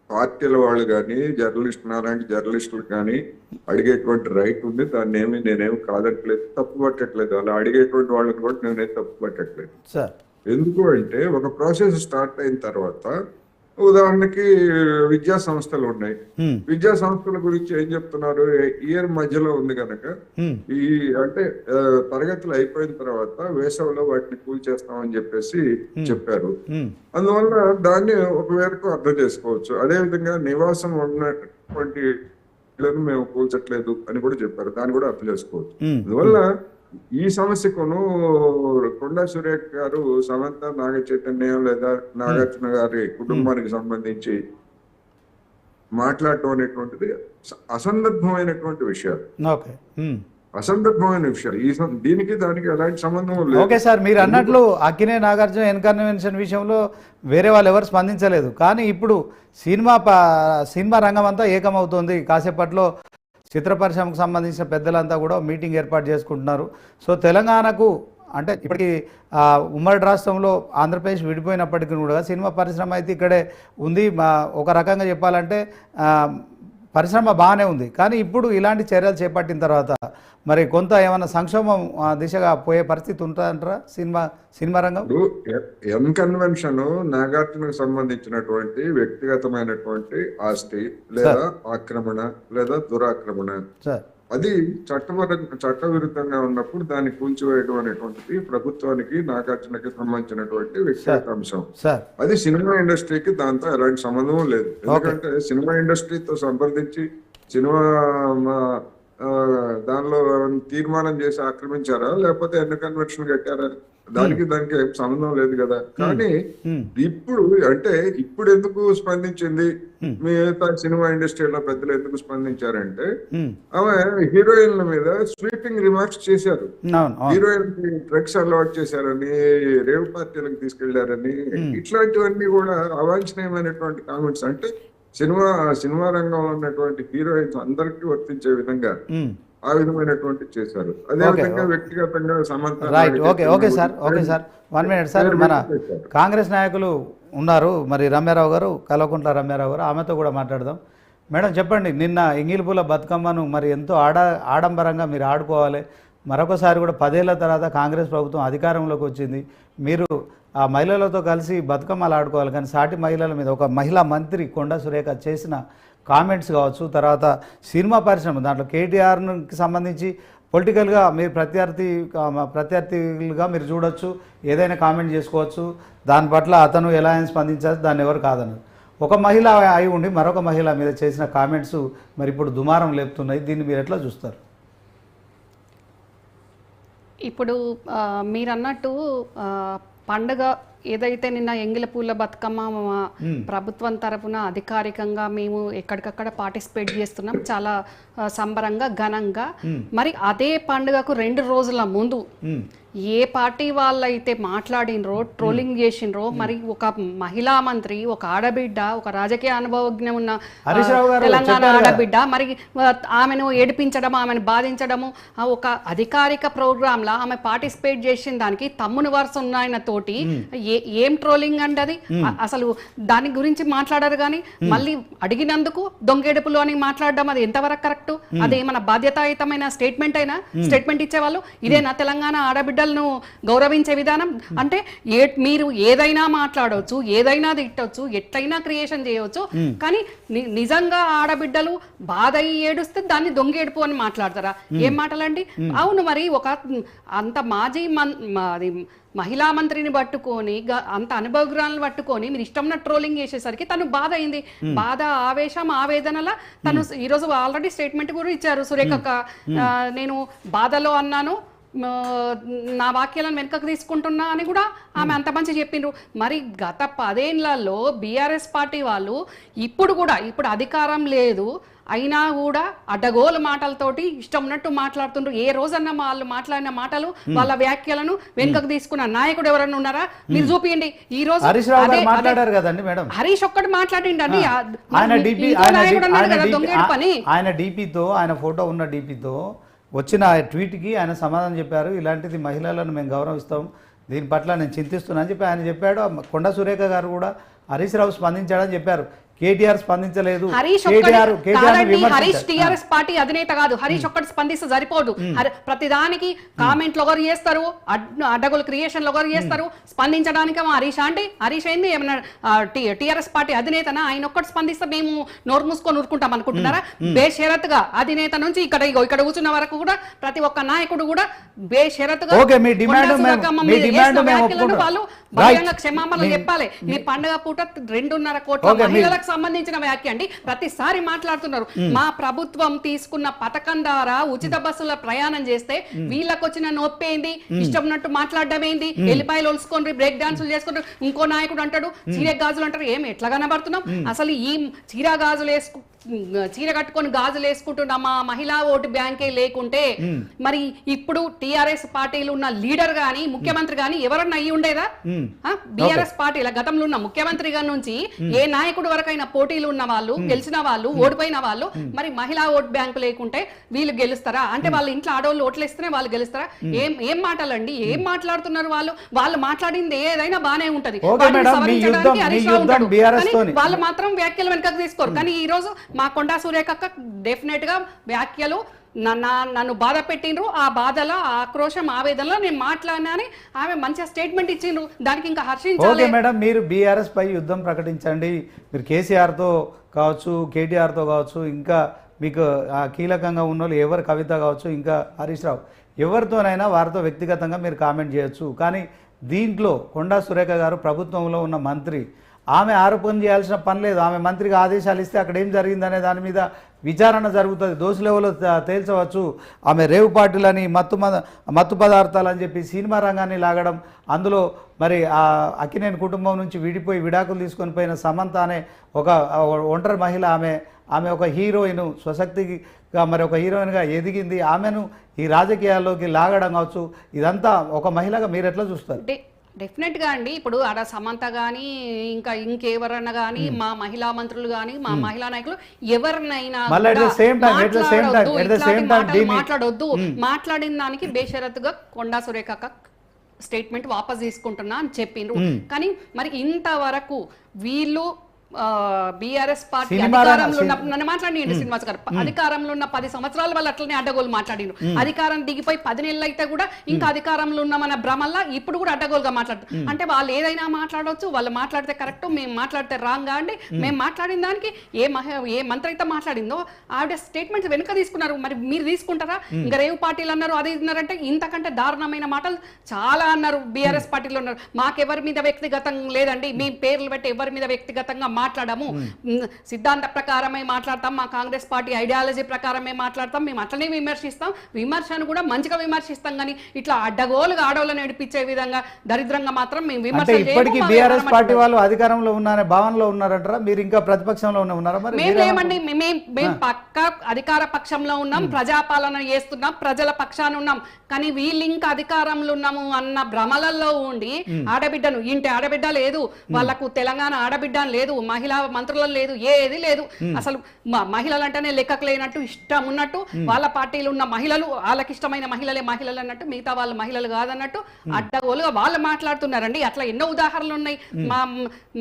పార్టీల వాళ్ళు కానీ నాలాంటి జర్నలిస్టులు కానీ అడిగేటువంటి రైట్ ఉంది. దాన్ని నేనేమి కాదట్లేదు, తప్పు పట్టట్లేదు. అలా అడిగేటువంటి వాళ్ళని కూడా నేనే తప్పు పట్టట్లేదు. ఎందుకు అంటే ఒక ప్రాసెస్ స్టార్ట్ అయిన తర్వాత, ఉదాహరణకి విద్యా సంస్థలు ఉన్నాయి. విద్యా సంస్థల గురించి ఏం చెప్తున్నారు, ఇయర్ మధ్యలో ఉంది కనుక ఈ అంటే తరగతులు అయిపోయిన తర్వాత వేసవిలో వాటిని కూల్చేస్తామని చెప్పేసి చెప్పారు. అందువల్ల దాన్ని ఒక మేరకు అర్థం చేసుకోవచ్చు. అదే విధంగా నివాసం ఉన్నటువంటి ఇళ్లను మేము కూల్చట్లేదు అని కూడా చెప్పారు, దాన్ని కూడా అర్థం చేసుకోవచ్చు. అందువల్ల ఈ సమస్యకును కొండా సురేఖ గారు సమంత నాగ చైతన్యం లేదా నాగార్జున గారి కుటుంబానికి సంబంధించి మాట్లాడటం అనేటువంటిది అసందర్భమైనటువంటి విషయాలు. దీనికి దానికి ఎలాంటి సంబంధం లేదు. ఓకే సార్, మీరు అన్నట్లు అక్కినే నాగార్జున ఎన్కన్వెన్షన్ విషయంలో వేరే వాళ్ళు ఎవరు స్పందించలేదు. కానీ ఇప్పుడు సినిమా రంగం అంతా ఏకమవుతోంది. కాసేపట్లో చిత్ర పరిశ్రమకు సంబంధించిన పెద్దలంతా కూడా మీటింగ్ ఏర్పాటు చేసుకుంటున్నారు. సో తెలంగాణకు అంటే ఇప్పటికీ ఉమ్మడి రాష్ట్రంలో ఆంధ్రప్రదేశ్ విడిపోయినప్పటికీ కూడా సినిమా పరిశ్రమ అయితే ఇక్కడే ఉంది. ఒక రకంగా చెప్పాలంటే పరిశ్రమ బాగానే ఉంది. కానీ ఇప్పుడు ఇలాంటి చర్యలు చేపట్టిన తర్వాత మరి కొంత ఏమైనా సంక్షోభం దిశగా పోయే పరిస్థితి ఉంటుందంటారా సినిమా రంగం? ఎన్ కన్వెన్షన్ నాగార్జునకు సంబంధించినటువంటి వ్యక్తిగతమైనటువంటి ఆస్తి లేదా ఆక్రమణ లేదా దురాక్రమణ అది చట్టవిరుద్ధంగా ఉన్నప్పుడు దాన్ని కూల్చివేయడం అనేటువంటిది ప్రభుత్వానికి నాగార్జునకి సంబంధించినటువంటి వ్యక్తిగత అంశం. అది సినిమా ఇండస్ట్రీకి దాంతో ఎలాంటి సంబంధం లేదు. ఎందుకంటే సినిమా ఇండస్ట్రీతో సంబంధించి సినిమా దానిలో తీర్మానం చేసి ఆక్రమించారా లేకపోతే ఎన్ని కన్వెన్షన్ కట్టారా? దానికి ఏం సంబంధం లేదు కదా. కానీ ఇప్పుడు అంటే ఇప్పుడు ఎందుకు స్పందించింది మిగతా సినిమా ఇండస్ట్రీలో పెద్దలు ఎందుకు స్పందించారంటే ఆమె హీరోయిన్ల మీద స్వీపింగ్ రిమార్క్స్ చేశారు. హీరోయిన్ కి డ్రగ్స్ అలవాటు చేశారని, రేవ్ పార్టీలకు తీసుకెళ్లారని, ఇట్లాంటివన్నీ కూడా అవాంఛనీయమైనటువంటి కామెంట్స్. అంటే సినిమా రంగంలో ఉన్నటువంటి హీరోయిన్స్ అందరికీ వర్తించే విధంగా ఆ విధమైనటువంటి చేశారు. అదే విధంగా వ్యక్తిగతంగా Samantha. Okay sir 1 minute sir. మన కాంగ్రెస్ నాయకులు ఉన్నారు మరి రమ్యారావు గారు, కల్వకుంట్ల రమ్యారావు గారు, ఆమెతో కూడా మాట్లాడదాం. మేడం చెప్పండి, నిన్న ఎంగిలిపూల బతుకమ్మను మరి ఎంతో ఆడంబరంగా మీరు ఆడుకోవాలి. మరొకసారి కూడా 10 ఏళ్ల తర్వాత కాంగ్రెస్ ప్రభుత్వం అధికారంలోకి వచ్చింది. మీరు ఆ మహిళలతో కలిసి బతుకమ్మలు ఆడుకోవాలి. కానీ సాటి మహిళల మీద ఒక మహిళా మంత్రి కొండా సురేఖ చేసిన కామెంట్స్ కావచ్చు, తర్వాత సినిమా పరిశ్రమ దాంట్లో కేటీఆర్కి సంబంధించి పొలిటికల్గా మీరు ప్రత్యర్థులుగా మీరు చూడొచ్చు, ఏదైనా కామెంట్ చేసుకోవచ్చు. దాని పట్ల అతను ఎలా స్పందించాలి, దాన్ని ఎవరు కాదన్నారు. ఒక మహిళ అయి ఉండి మరొక మహిళ మీద చేసిన కామెంట్స్ మరి ఇప్పుడు దుమారం లేపుతున్నాయి. దీన్ని మీరు ఎట్లా చూస్తారు? ఇప్పుడు మీరు అన్నట్టు పండుగ ఏదైతే నిన్న ఎంగిలపూల బతుకమ్మ ప్రభుత్వం తరఫున అధికారికంగా మేము ఎక్కడికక్కడ పార్టిసిపేట్ చేస్తున్నాం, చాలా సంబరంగా ఘనంగా. మరి అదే పండుగకు 2 రోజుల ముందు ఏ పార్టీ వాళ్ళైతే మాట్లాడినరో, ట్రోలింగ్ చేసినరో, మరి ఒక మహిళా మంత్రి, ఒక ఆడబిడ్డ, ఒక రాజకీయ అనుభవజ్ఞం ఉన్న తెలంగాణ ఆడబిడ్డ, మరి ఆమెను ఏడిపించడం, ఆమెను బాధించడము, ఒక అధికారిక ప్రోగ్రాంలో ఆమె పార్టిసిపేట్ చేసిన దానికి తమ్ముని వరుస ఉన్నాయన తోటి ఏం ట్రోలింగ్ అండి అది? అసలు దాని గురించి మాట్లాడారు. కానీ మళ్ళీ అడిగినందుకు దొంగేడుపులు అని మాట్లాడడం అది ఎంతవరకు కరెక్ట్? అదేమన్నా బాధ్యతాయుతమైన స్టేట్మెంట్ ఇచ్చేవాళ్ళు ఇదేనా తెలంగాణ ఆడబిడ్డలను గౌరవించే విధానం? అంటే మీరు ఏదైనా మాట్లాడవచ్చు, ఏదైనా తిట్టవచ్చు, ఎట్లయినా క్రియేషన్ చేయవచ్చు. కానీ నిజంగా ఆడబిడ్డలు బాధ ఏడుస్తే దాన్ని దొంగేడుపు అని మాట్లాడతారా? ఏం మాటలండి? అవును, మరి ఒక అంత మాజీ మహిళా మంత్రిని పట్టుకొని, అంత అనుభవగ్రాలను పట్టుకొని మీరు ఇష్టం ట్రోలింగ్ చేసేసరికి తను బాధ అయింది. బాధ, ఆవేశం, ఆవేదనల తను ఈరోజు ఆల్రెడీ స్టేట్మెంట్ కూడా ఇచ్చారు. సురేఖక్క, నేను బాధలో అన్నాను, నా వాక్యాలను వెనుకకు తీసుకుంటున్నా అని కూడా ఆమె అంత మంచి చెప్పిండ్రు. మరి గత 10 ఏళ్లలో బీఆర్ఎస్ పార్టీ వాళ్ళు ఇప్పుడు అధికారం లేదు అయినా కూడా అడ్డగోలు మాటలతోటి ఇష్టం ఉన్నట్టు మాట్లాడుతుండ్రు. ఏ రోజన్నా వాళ్ళు మాట్లాడిన మాటలు, వాళ్ళ వ్యాఖ్యలను వెనుకకు తీసుకున్న నాయకుడు ఎవరన్నా ఉన్నారా? మీరు చూపించండి. ఈ రోజు హరీష్ ఒక్కటి మాట్లాడిండి. ఆయన డీపీతో, ఆయన ఫోటో ఉన్న డీపీతో వచ్చిన ట్వీట్కి ఆయన సమాధానం చెప్పారు. ఇలాంటిది మహిళలను మేము గౌరవిస్తాం, దీని పట్ల నేను చింతిస్తున్నా అని చెప్పి ఆయన చెప్పాడు. కొండా సురేఖ గారు కూడా హరీష్ రావు స్పందించాడని చెప్పారు. కేటీఆర్ స్పందించలేదు. హరీష్ టీఆర్ఎస్ పార్టీ అధినేత కాదు. హరీష్ ఒక్కటి స్పందిస్తే సరిపోదు. ప్రతిదానికి కామెంట్లు ఒకరు చేస్తారు, అడ్డగోలు క్రియేషన్లు ఒకరు చేస్తారు. స్పందించడానికి హరీష్ ఏంది ఏమన్నా టీఆర్ఎస్ పార్టీ అధినేతనా? ఆయన ఒక్కటి స్పందిస్తే మేము నోరు మూసుకొని ఊరుకుంటాం అనుకుంటున్నారా? బేషరతుగా అధినేత నుంచి ఇక్కడ కూర్చున్న వరకు కూడా ప్రతి ఒక్క నాయకుడు కూడా బేషరతుగా వాళ్ళు బహిరంగ క్షమాపణలు చెప్పాలి. మీ పండుగ పూట 2.5 కోట్ల మహిళలకు సంబంధించిన వ్యాఖ్య అండి. ప్రతిసారి మాట్లాడుతున్నారు. మా ప్రభుత్వం తీసుకున్న పథకం ద్వారా ఉచిత బస్సుల ప్రయాణం చేస్తే వీళ్ళకి వచ్చిన నొప్పి ఏంది? ఇష్టం ఉన్నట్టు మాట్లాడడం ఏంది? ఎల్లిపాయలు ఒలుసుకొని బ్రేక్ డాన్సులు చేసుకుంటూ ఇంకో నాయకుడు అంటాడు చీర గాజులు అంటారు. ఏం ఎట్లా కనబడుతున్నాం? అసలు ఈ చీర గాజులు చీర కట్టుకొని గాజులు వేసుకుంటున్న మా మహిళా ఓటు బ్యాంకే లేకుంటే మరి ఇప్పుడు టిఆర్ఎస్ పార్టీలు ఉన్న లీడర్ గాని ముఖ్యమంత్రి గాని ఎవరన్నా అయ్యి ఉండేదా? బిఆర్ఎస్ పార్టీల గతంలో ఉన్న ముఖ్యమంత్రి గారి నుంచి ఏ నాయకుడు వరకైనా పోటీలు ఉన్న వాళ్ళు, గెలిచిన వాళ్ళు, ఓడిపోయిన వాళ్ళు మరి మహిళా ఓటు బ్యాంకు లేకుంటే వీళ్ళు గెలుస్తారా? అంటే వాళ్ళ ఇంట్లో ఆడవాళ్ళు ఓట్లేస్తేనే వాళ్ళు గెలుస్తారా? ఏం మాటలండి, ఏం మాట్లాడుతున్నారు వాళ్ళు మాట్లాడింది ఏదైనా బానే ఉంటది, సవరించడానికి హరీష్ రావు ఉంటాడు, వాళ్ళు మాత్రం వ్యాఖ్యలు వెనకకు తీసుకోరు. కానీ ఈ రోజు మా కొండా సురేఖక్క డెఫినెట్ గా వ్యాఖ్యలు నన్ను బాధ పెట్టిండ్రు, ఆ బాధలో ఆక్రోశం ఆవేదనలో నేను మాట్లాడినాని ఆమె మంచిగా స్టేట్మెంట్ ఇచ్చిండ్రు, దానికి ఇంకా హర్షించాలి. ఓకే మేడం, మీరు బీఆర్ఎస్ పై యుద్ధం ప్రకటించండి, మీరు కేసీఆర్తో కావచ్చు, కేటీఆర్తో కావచ్చు, ఇంకా మీకు కీలకంగా ఉన్న వాళ్ళు ఎవరు, కవిత కావచ్చు, ఇంకా హరీష్ రావు, ఎవరితోనైనా వారితో వ్యక్తిగతంగా మీరు కామెంట్ చేయొచ్చు. కానీ దీంట్లో కొండా సురేఖ గారు ప్రభుత్వంలో ఉన్న మంత్రి, ఆమె ఆరోపణ చేయాల్సిన పని లేదు. ఆమె మంత్రికి ఆదేశాలు ఇస్తే అక్కడ ఏం జరిగిందనే దాని మీద విచారణ జరుగుతుంది, దోషులు ఎవరో తేల్చవచ్చు. ఆమె రేవు పార్టీలని, మత్తు పదార్థాలు అని చెప్పి సినిమా రంగాన్ని లాగడం, అందులో మరి ఆ అక్కినేని కుటుంబం నుంచి విడిపోయి విడాకులు తీసుకొని పోయిన సమంత అనే ఒక ఒంటరి మహిళ, ఆమె ఒక హీరోయిన్, స్వశక్తిగా మరి ఒక హీరోయిన్గా ఎదిగింది, ఆమెను ఈ రాజకీయాల్లోకి లాగడం కావచ్చు. ఇదంతా ఒక మహిళగా మీరు ఎట్లా చూస్తారు? డెఫినెట్ గా అండి, ఇప్పుడు ఆడ సమంత గానీ ఇంకా ఇంకెవరన్నా గానీ మా మహిళా మంత్రులు గానీ మా మహిళా నాయకులు ఎవరినైనా మాట్లాడొద్దు, మాట్లాడిన దానికి బేషరతుగా కొండా సురేఖ స్టేట్మెంట్ వాపస్ తీసుకుంటున్నా అని చెప్పిండ్రు. కానీ మరి ఇంతవరకు వీళ్ళు బీఆర్ఎస్ పార్టీ అధికారంలో ఉన్నప్పుడు నన్ను మాట్లాడియండి శ్రీనివాస్ గారు, అధికారంలో ఉన్న 10 సంవత్సరాల వాళ్ళు అట్లనే అడ్డగోలు మాట్లాడిండ్రు. అధికారం దిగిపోయి 10 నెలలు అయితే కూడా ఇంకా అధికారంలో ఉన్నామన్న భ్రమల్లా ఇప్పుడు కూడా అడ్డగోలుగా మాట్లాడుతారు. అంటే వాళ్ళు ఏదైనా మాట్లాడవచ్చు, వాళ్ళు మాట్లాడితే కరెక్ట్, మేము మాట్లాడితే రాంగ్ అండి. మేము మాట్లాడిన దానికి ఏ మంత్రి అయితే మాట్లాడిందో ఆవిడ స్టేట్మెంట్స్ వెనుక తీసుకున్నారు, మరి మీరు తీసుకుంటారా? ఇంకా రేవు పార్టీలు అన్నారు, అది ఇన్నారంటే ఇంతకంటే దారుణమైన మాటలు చాలా అన్నారు. బీఆర్ఎస్ పార్టీలో ఉన్నారు, మాకెవరి మీద వ్యక్తిగతంగా లేదండి, మేము పేర్లు పెట్టి ఎవరి మీద వ్యక్తిగతంగా మాట్లాడము, సిద్ధాంత ప్రకారమే మాట్లాడతాం, మా కాంగ్రెస్ పార్టీ ఐడియాలజీ ప్రకారమే మాట్లాడతాం, మేము అట్లనే విమర్శిస్తాం, విమర్శను కూడా మంచిగా విమర్శిస్తాం. కానీ ఇట్లా అడ్డగోలుగా ఆడవాళ్ళని నడిపించే విధంగా దరిద్రంగా మాత్రం మేము విమర్శ. ఇప్పటికీ బీఆర్ఎస్ పార్టీ వాళ్ళు అధికారంలో ఉన్నారనే భావనలో ఉన్నారంటారా? మీరు ఇంకా ప్రతిపక్షంలో ఉన్నారా? మేము లేమండి, మేము పక్క అధికార పక్షంలో ఉన్నాం, ప్రజాపాలన చేస్తున్నాం, ప్రజల పక్షాన ఉన్నాం. కానీ వీళ్ళు ఇంకా అధికారంలో ఉన్నాము అన్న భ్రమలలో ఉండి ఆడబిడ్డను ఇంటి ఆడబిడ్డ లేదు, వాళ్ళకు తెలంగాణ ఆడబిడ్డ లేదు, మహిళా మంత్రులలో లేదు, ఏది లేదు. అసలు మహిళలు అంటేనే లెక్కకు లేనట్టు, ఇష్టం ఉన్నట్టు వాళ్ళ పార్టీలు ఉన్న మహిళలు వాళ్ళకి ఇష్టమైన మహిళలే మహిళలు అన్నట్టు, మిగతా వాళ్ళ మహిళలు కాదన్నట్టు అడ్డగోలుగా వాళ్ళు మాట్లాడుతున్నారండి. అట్లా ఎన్నో ఉదాహరణలు ఉన్నాయి.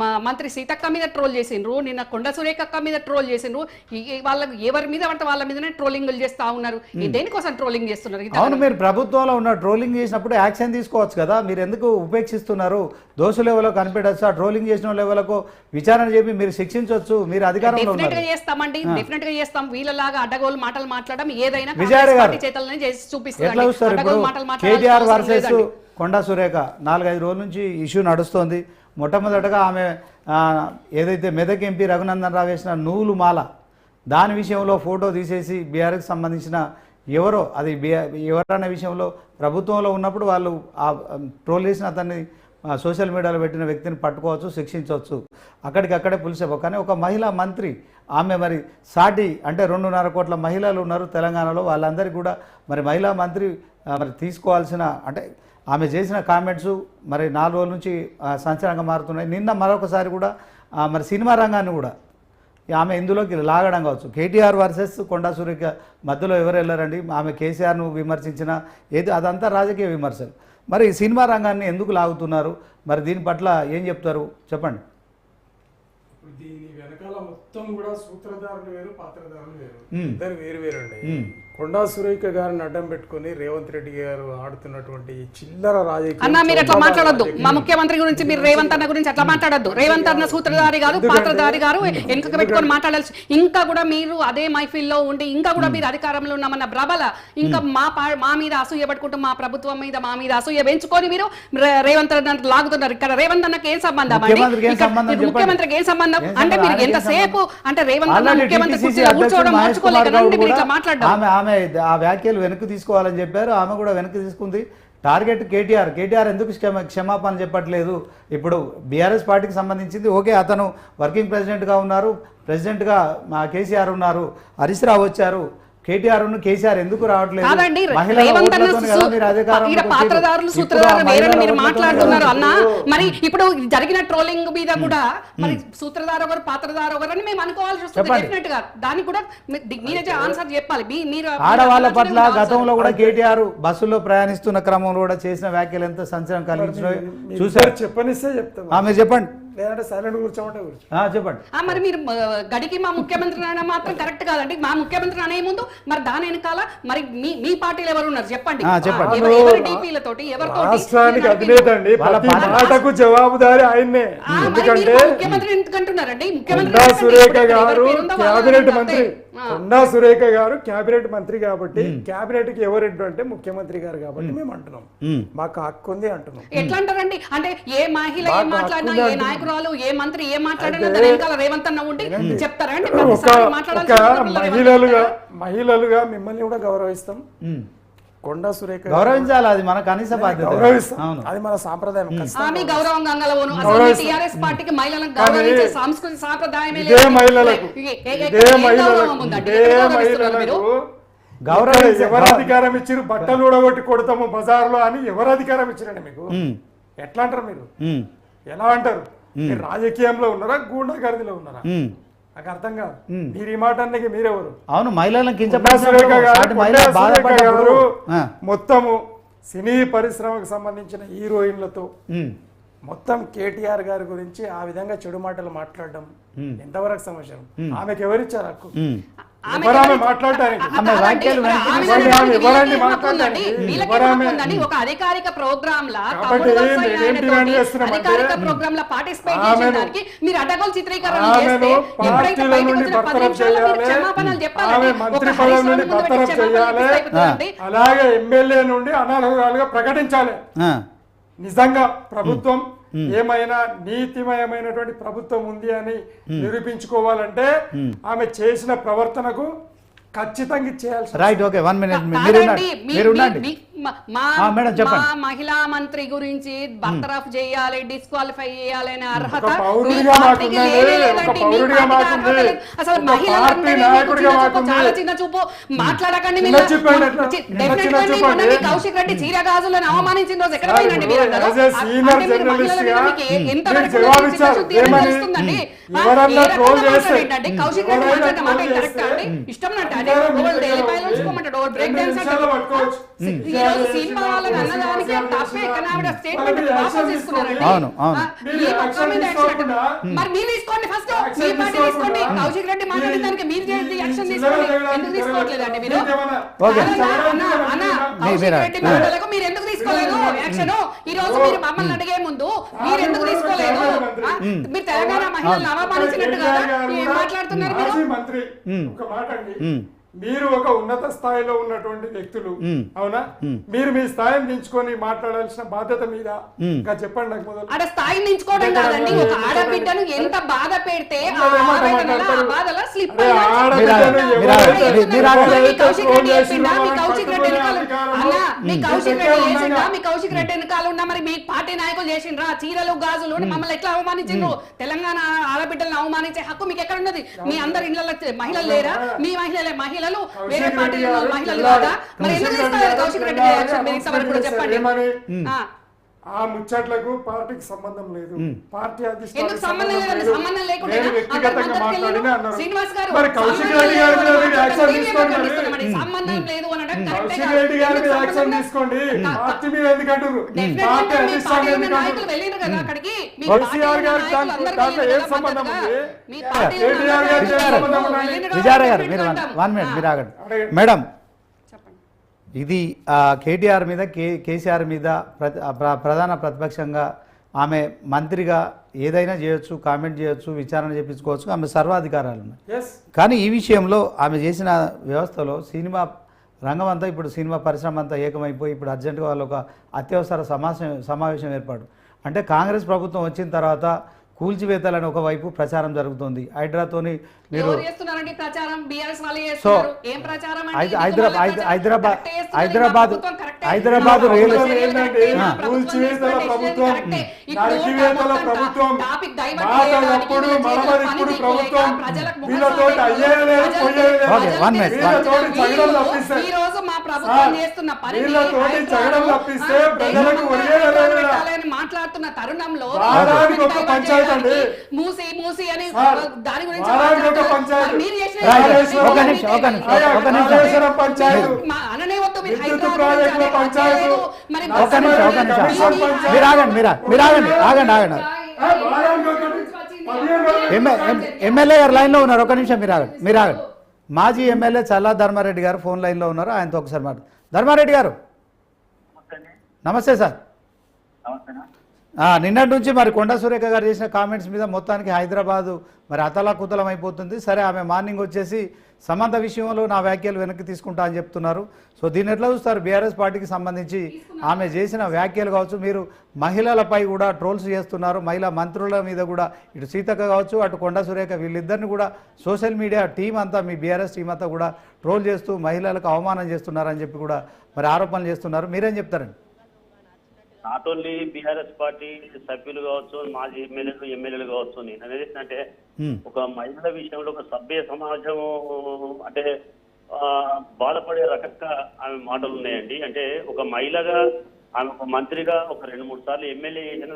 మా మంత్రి సీతక్క మీద ట్రోల్ చేసిండ్రు, నిన్న కొండ సురేఖక్క మీద ట్రోల్ చేసిండ్రు. వాళ్ళకి ఎవరి మీద అంటే వాళ్ళ మీదనే ట్రోలింగ్లు చేస్తా ఉన్నారు. దేనికోసం ట్రోలింగ్ చేస్తున్నారు? అవును, మీరు ప్రభుత్వంలో ఉన్న ట్రోలింగ్ చేసినప్పుడు యాక్షన్ తీసుకోవచ్చు కదా, మీరు ఎందుకు ఉపేక్షిస్తున్నారు? దోషులు ఎవరో కనిపెట్టచ్చు, ఆ ట్రోలింగ్ చేసిన వాళ్ళకు విచారణ చెప్పి మీరు శిక్షించవచ్చు. మీరు అధికారంలో డెఫినెట్ గా చేస్తామండి, డెఫినెట్ గా చేస్తాం. వీళ్ళలాగా అడ్డగోలు మాటలు మాట్లాడడం ఏదైనా చేతలనే చేసి చూపిస్తారు. కేటీఆర్ వర్సెస్ కొండా సురేఖ 4-5 రోజుల నుంచి ఇష్యూ నడుస్తోంది. మొట్టమొదటగా ఆమె ఏదైతే మెదక్ ఎంపీ రఘునందన్ రావు వేసిన నూలు మాల, దాని విషయంలో ఫోటో తీసేసి బీఆర్ఎస్కి సంబంధించిన ఎవరో, అది ఎవరన్న విషయంలో ప్రభుత్వంలో ఉన్నప్పుడు వాళ్ళు ఆ ట్రోల్ చేసిన అతన్ని సోషల్ మీడియాలో పెట్టిన వ్యక్తిని పట్టుకోవచ్చు, శిక్షించవచ్చు, అక్కడికక్కడే పులిసేపో. కానీ ఒక మహిళా మంత్రి, ఆమె మరి సాటి అంటే 2.5 కోట్ల మహిళలు ఉన్నారు తెలంగాణలో, వాళ్ళందరికీ కూడా మరి మహిళా మంత్రి మరి తీసుకోవాల్సిన, అంటే ఆమె చేసిన కామెంట్స్ మరి 4 రోజుల నుంచి సంచలనంగా మారుతున్నాయి. నిన్న మరొకసారి కూడా మరి సినిమా రంగాన్ని కూడా ఆమె ఇందులోకి లాగడం కావచ్చు. కేటీఆర్ వర్సెస్ కొండా సురేఖ మధ్యలో ఎవరు వెళ్ళారండి? ఆమె కేసీఆర్ను విమర్శించిన ఏది అదంతా రాజకీయ విమర్శలు. మరి సినిమా రంగాన్ని ఎందుకు లాగుతున్నారు? మరి దీని పట్ల ఏం చెప్తారు చెప్పండి. దీని వెనకాల మొత్తం కూడా సూత్రధారులు వేరు, పాత్రధారులు వేరు, ఇద్దరు వేరు వేరండి. కొండా సురేఖ గారిని అడ్డం పెట్టుకుని రేవంత్ రెడ్డి గారు ఆడుతున్నటువంటి చిల్లర రాజకీయం. అన్న మీరు అట్లా మాట్లాడొద్దు, మా ముఖ్యమంత్రి గురించి మీరు రేవంత్ అన్న గురించి అట్లా మాట్లాడొద్దు. రేవంత్ అన్న సూత్రధారి గారు, పాత్రధారి గారు, వెనుక పెట్టుకొని మాట్లాడాల్సి. ఇంకా కూడా మీరు అదే మైఫిల్లో ఉండి ఇంకా కూడా మీరు అధికారంలో ఉన్నామన్న ప్రబల, ఇంకా మా మీద అసూయ పట్టుకుంటూ మా ప్రభుత్వం మీద మా మీద అసూయ పెంచుకొని మీరు రేవంత్ అన్న లాగుతున్నారు. ఇక్కడ రేవంత్ అన్నకి ఏం సంబంధం అండి? ముఖ్యమంత్రికి ఏం సంబంధం అంటే మీరు ఎంతసేపు అంటే రేవంత్ అన్న ముఖ్యమంత్రి కుర్చీలో కూర్చోవడం మార్చుకోలేదు కదండి మీరు ఇట్లా మాట్లాడడం. ఆమె ఆ వ్యాఖ్యలు వెనక్కి తీసుకోవాలని చెప్పారు, ఆమె కూడా వెనక్కి తీసుకుంది. టార్గెట్ కేటీఆర్ ఎందుకు క్షమాపణ చెప్పట్లేదు? ఇప్పుడు బీఆర్ఎస్ పార్టీకి సంబంధించింది ఓకే, అతను వర్కింగ్ ప్రెసిడెంట్గా ఉన్నారు, ప్రెసిడెంట్గా మా కేసీఆర్ ఉన్నారు, హరీష్ రావు వచ్చారు, కేసీఆర్ ఎందుకు రావట్లేదు? కాదండి, మహిళల రేవంత్ అన్న ఓట్లతోనే కదా మీరు అధికారంలోకి ఈడ వచ్చేది. పాత్రదారులు ఇప్పుడు సూత్రధారులు ఆ వేరని మహిళల మీరు ఓట్లతోనే మాట్లాడుతున్నారు కదా అన్న. మరి ఇప్పుడు జరిగిన ట్రోలింగ్ మీద కూడా మరి సూత్రధారు ఒకరు పాత్రధారు ఒకరు అని మేము అనుకోవాల్సి వస్తుంది చెప్పండి. డెఫినెట్ గా. దానికి కూడా మీరే ఆన్సర్ చెప్పాలి. మీరు ఆడవాళ్ళ పట్ల గతంలో కూడా కేటీఆర్ బస్సులో ప్రయాణిస్తున్న క్రమంలో కూడా చేసిన వ్యాఖ్యలు ఎంత సంచలనం కలిగించినాయో చూసారు. చెప్పనిస్తే చెప్తాం, మీరు చెప్పండి. లేదంటే సైలెంట్ కూర్చోమంటే కూర్చో. చెప్పండి. మరి మీరు గడికి మా ముఖ్యమంత్రి అనే మాత్రం కరెక్ట్ కాదండి. మా ముఖ్యమంత్రి అనే ముందు మరి దాని వెనకాల మరి మీ పార్టీలు ఎవరు ఉన్నారు చెప్పండి. చెప్పండి. ఎవరి డీపీలతోటి ఎవరితోటి రాష్ట్రానికి అధినేత అండి, వాళ్ళ ప్రతి మాటకు జవాబుదారి ఆయన్నే. ఎందుకంటే ముఖ్యమంత్రి ఎందుకంటున్నారండి? కొండా సురేఖ గారు క్యాబినెట్ మంత్రి, కొండా సురేఖ గారు క్యాబినెట్ మంత్రి కాబట్టి క్యాబినెట్ కి ఎవరు అంటే ముఖ్యమంత్రి గారు కాబట్టి మేము అంటున్నాం, మాకు హక్కు ఉంది అంటున్నాం. ఎట్లా అంటారండి? అంటే ఏ మహిళ ఏం మాట్లాడినా, ఏ నాయకురాలు ఏ మంత్రి ఏం మాట్లాడినా దాని వెనకాల రేవంత్ అన్న ఉండి చెప్తారా అండి? మహిళలుగా మిమ్మల్ని కూడా గౌరవిస్తాం, కొండా సురేఖ గౌరవించాలి, అది మన కనీస బాధ్యత. గౌరవిస్తాం, అది మన సాంప్రదాయం. మీ గౌరవం గంగలవను అసలు టిఆర్ఎస్ పార్టీకి మహిళలను గౌరవించే సంస్కృతి సాంప్రదాయమే ఇదే మహిళలకు ఎవరు అధికారం ఇచ్చారు? బట్టలు ఊడగొట్టి కొడతాము బజార్లో అని ఎవరు అధికారం ఇచ్చారండి మీకు? ఎట్లా అంటారు మీరు? ఎలా అంటారు? మీరు రాజకీయంలో ఉన్నారా, గూండాగర్దిలో ఉన్నారా? నాకు అర్థం కాదు. మీరు ఈ మాట అన్నకి మీరెవరు? అవును, మహిళలను గారు మొత్తము సినీ పరిశ్రమకు సంబంధించిన హీరోయిన్లతో మొత్తం కేటీఆర్ గారి గురించి ఆ విధంగా చెడు మాటలు మాట్లాడడం ఎంతవరకు సమస్య? ఆమెకు ఎవరిచ్చారు హక్కు? ఒక అధికారిక ప్రోగ్రామ్ లా పార్టిసిపేట్ చేయడానికి మీరు అడ్డగోలు చిత్రీకరణ చేస్తే ఎప్పుడైతే బయటకు వచ్చిన 10 నిమిషాల్లో మీరు క్షమాపణలు చెప్పాలి. మంత్రి పదవి నుండి బర్తరఫ్ చేయాలి, అలాగే ఎమ్మెల్యే నుండి అనర్హురాలుగా ప్రకటించాలి. నిజంగా ప్రభుత్వం ఏమైనా నీతిమయమైనటువంటి ప్రభుత్వం ఉంది అని నిరూపించుకోవాలంటే ఆమె చేసిన ప్రవర్తనకు ఖచ్చితంగా చేయాల్సి. రైట్, ఓకే, 1 మినిట్ మహిళా మంత్రి గురించి బర్తరఫ్ చేయాలి, డిస్క్వాలిఫై చేయాలి అనే అర్హత అసలు చాలా చిన్న చూపు మాట్లాడకండి. కౌశిక్ రెడ్డి చీర గాజులను అవమానించిన రోజు ఎక్కడ పోయినండి? కౌశిక్ రెడ్డి కరెక్ట్ అండి? ఇష్టం బ్రేక్ డాన్స్ సినిమా వాళ్ళని అన్నదానికి తప్పే కానీ ఆవిడ స్టేట్మెంట్ వాపస్ తీసుకున్నారండి. మరి మీరు తీసుకోండి, ఫస్ట్ మీ పార్టీ తీసుకోండి. కౌశిక్ రెడ్డి మాట్లాడిన దానికి మీరు యాక్షన్ తీసుకోండి. ఎందుకు తీసుకోవట్లేదండి మీరు? కౌశిక్ రెడ్డి మాటలకు మీరు ఎందుకు తీసుకోలేదు యాక్షన్? ఈ రోజు మీరు మమ్మల్ని అడిగే ముందు మీరు ఎందుకు తీసుకోలేదు? మీరు తెలంగాణ మహిళలను అవమానించినట్టు కదా మాట్లాడుతున్నారు మీరు. మీరు ఒక ఉన్నత స్థాయిలో ఉన్నటువంటి వ్యక్తులు, అవునా? మీరు మీ స్థాయిని దించుకొని మాట్లాడాల్సిన బాధ్యత మీద చెప్పండి. నాకు మొదలు ఆడ స్థాయిని దించుకోవడం కాదండి, ఒక ఆడబిడ్డను ఎంత బాధ పెడితే మీ కౌశిక్ రెడ్డి వెనకాల ఉన్న మరి మీ పార్టీ నాయకులు చేసిండ్రా చీరలు గాజులు మమ్మల్ని ఎట్లా అవమానించిండ్రు? తెలంగాణ ఆడబిడ్డలను అవమానించే హక్కు మీకు ఎక్కడ ఉన్నది? మీ అందరి ఇళ్లలో మహిళలు లేరా? మీ మహిళలు వేరే పార్టీలో మహిళలు కాదా? మరి ఎందుకు తీసుకోలేదు కౌశిక్ రెడ్డి యాక్షన్? మీరు ఇంతవరకు కూడా చెప్పండి. ఆ ముచ్చట్లకు పార్టీకి సంబంధం లేదు. పార్టీ ఎందుకు సంబంధం లేదండి? సంబంధం లేకుండా శ్రీనివాస్ గారు కౌశిక్ రెడ్డి గారి మీద యాక్షన్ తీసుకోండి. సంబంధం లేదు అనడం కౌశిక్ రెడ్డి గారి మీద యాక్షన్ తీసుకోండి. పార్టీ మీద ఎందుకంటారు? పార్టీ అధిష్టానం నాయకులు వెళ్ళిండ్రు కదా అక్కడికి. కేసీఆర్ గారి దాంట్లో ఏం సంబంధం ఉంది? కేటీఆర్ గారి సంబంధం ఉంది? విజయారాయ్ గారు మీరు 1 మినిట్ మీరు ఆగండి మేడం. ఇది కేటీఆర్ మీద కేసీఆర్ మీద ప్రధాన ప్రతిపక్షంగా ఆమె మంత్రిగా ఏదైనా చేయొచ్చు, కామెంట్ చేయొచ్చు, విచారణ చేయించుకోవచ్చు, ఆమె సర్వాధికారాలు ఉన్నాయి. కానీ ఈ విషయంలో ఆమె చేసిన వ్యవస్థలో సినిమా రంగం అంతా, ఇప్పుడు సినిమా పరిశ్రమ అంతా ఏకమైపోయి ఇప్పుడు అర్జెంటుగా వాళ్ళు ఒక అత్యవసర సమావేశం ఏర్పాటు. అంటే కాంగ్రెస్ ప్రభుత్వం వచ్చిన తర్వాత కూల్చివేతలని ఒకవైపు ప్రచారం జరుగుతుంది. హైడ్రాతోని మీరు ఎవరు చేస్తున్నారండి ప్రచారం? బీఆర్ఎస్ వాళ్ళే చేస్తున్నారు. ఏం ప్రచారం అండి? హైదరాబాద్ రియల్ కూల్చివేతల ప్రభుత్వం, నరికివేతల ప్రభుత్వం, మాటలప్పుడు మనమరిప్పుడు ప్రభుత్వం, వీళ్ళతోటి అయ్యేదే వీళ్ళతోటి చగడం తప్పిస్తే వీళ్ళతోటి చగడం తప్పిస్తే ప్రజలకు మాట్లాడుతున్న తరుణంలో వారానికి ఒక పంచాయతీ అండి, మూసి మూసి అని దాని గురించి వారానికి ఒక పంచాయతీ, మీరు చేసిన పంచాయతీ, అననే వద్దు. మీరు విద్యుత్ ప్రాజెక్టుల పంచాయతీ, మరి మీరు ఆగండి. ఎమ్మెల్యే గారు లైన్లో ఉన్నారు, ఒక నిమిషం మీరు ఆగండి. మాజీ ఎమ్మెల్యే చల్లా ధర్మారెడ్డి గారు ఫోన్ లైన్లో ఉన్నారు, ఆయనతో ఒకసారి మాట. ధర్మారెడ్డి గారు నమస్తే సార్. నిన్నటి నుంచి మరి కొండా సురేఖ గారు చేసిన కామెంట్స్ మీద మొత్తానికి హైదరాబాదు మరి అతలాకుతలం అయిపోతుంది. సరే, ఆమె మార్నింగ్ వచ్చేసి సమంత విషయంలో నా వ్యాఖ్యలు వెనక్కి తీసుకుంటా అని చెప్తున్నారు. సో దీన్ని ఎట్లా చూస్తారు? బీఆర్ఎస్ పార్టీకి సంబంధించి ఆమె చేసిన వ్యాఖ్యలు కావచ్చు, మీరు మహిళలపై కూడా ట్రోల్స్ చేస్తున్నారు, మహిళా మంత్రుల మీద కూడా ఇటు సీతక్క కావచ్చు అటు కొండా సురేఖ వీళ్ళిద్దరిని కూడా సోషల్ మీడియా టీం అంతా, మీ బీఆర్ఎస్ టీం అంతా కూడా ట్రోల్ చేస్తూ మహిళలకు అవమానం చేస్తున్నారని చెప్పి కూడా మరి ఆరోపణలు చేస్తున్నారు. మీరేం చెప్తారండి? నాట్ ఓన్లీ బీఆర్ఎస్ పార్టీ సభ్యులు కావచ్చు, మాజీ ఎమ్మెల్యేలు కావచ్చు, నేను అనేది ఏంటంటే ఒక మహిళల విషయంలో ఒక సభ్య సమాజం అంటే బాధపడే రకంగా ఆమె మాటలు ఉన్నాయండి. అంటే ఒక మహిళగా ఆమె ఒక మంత్రిగా ఒక 2-3 సార్లు ఎమ్మెల్యే చేసిన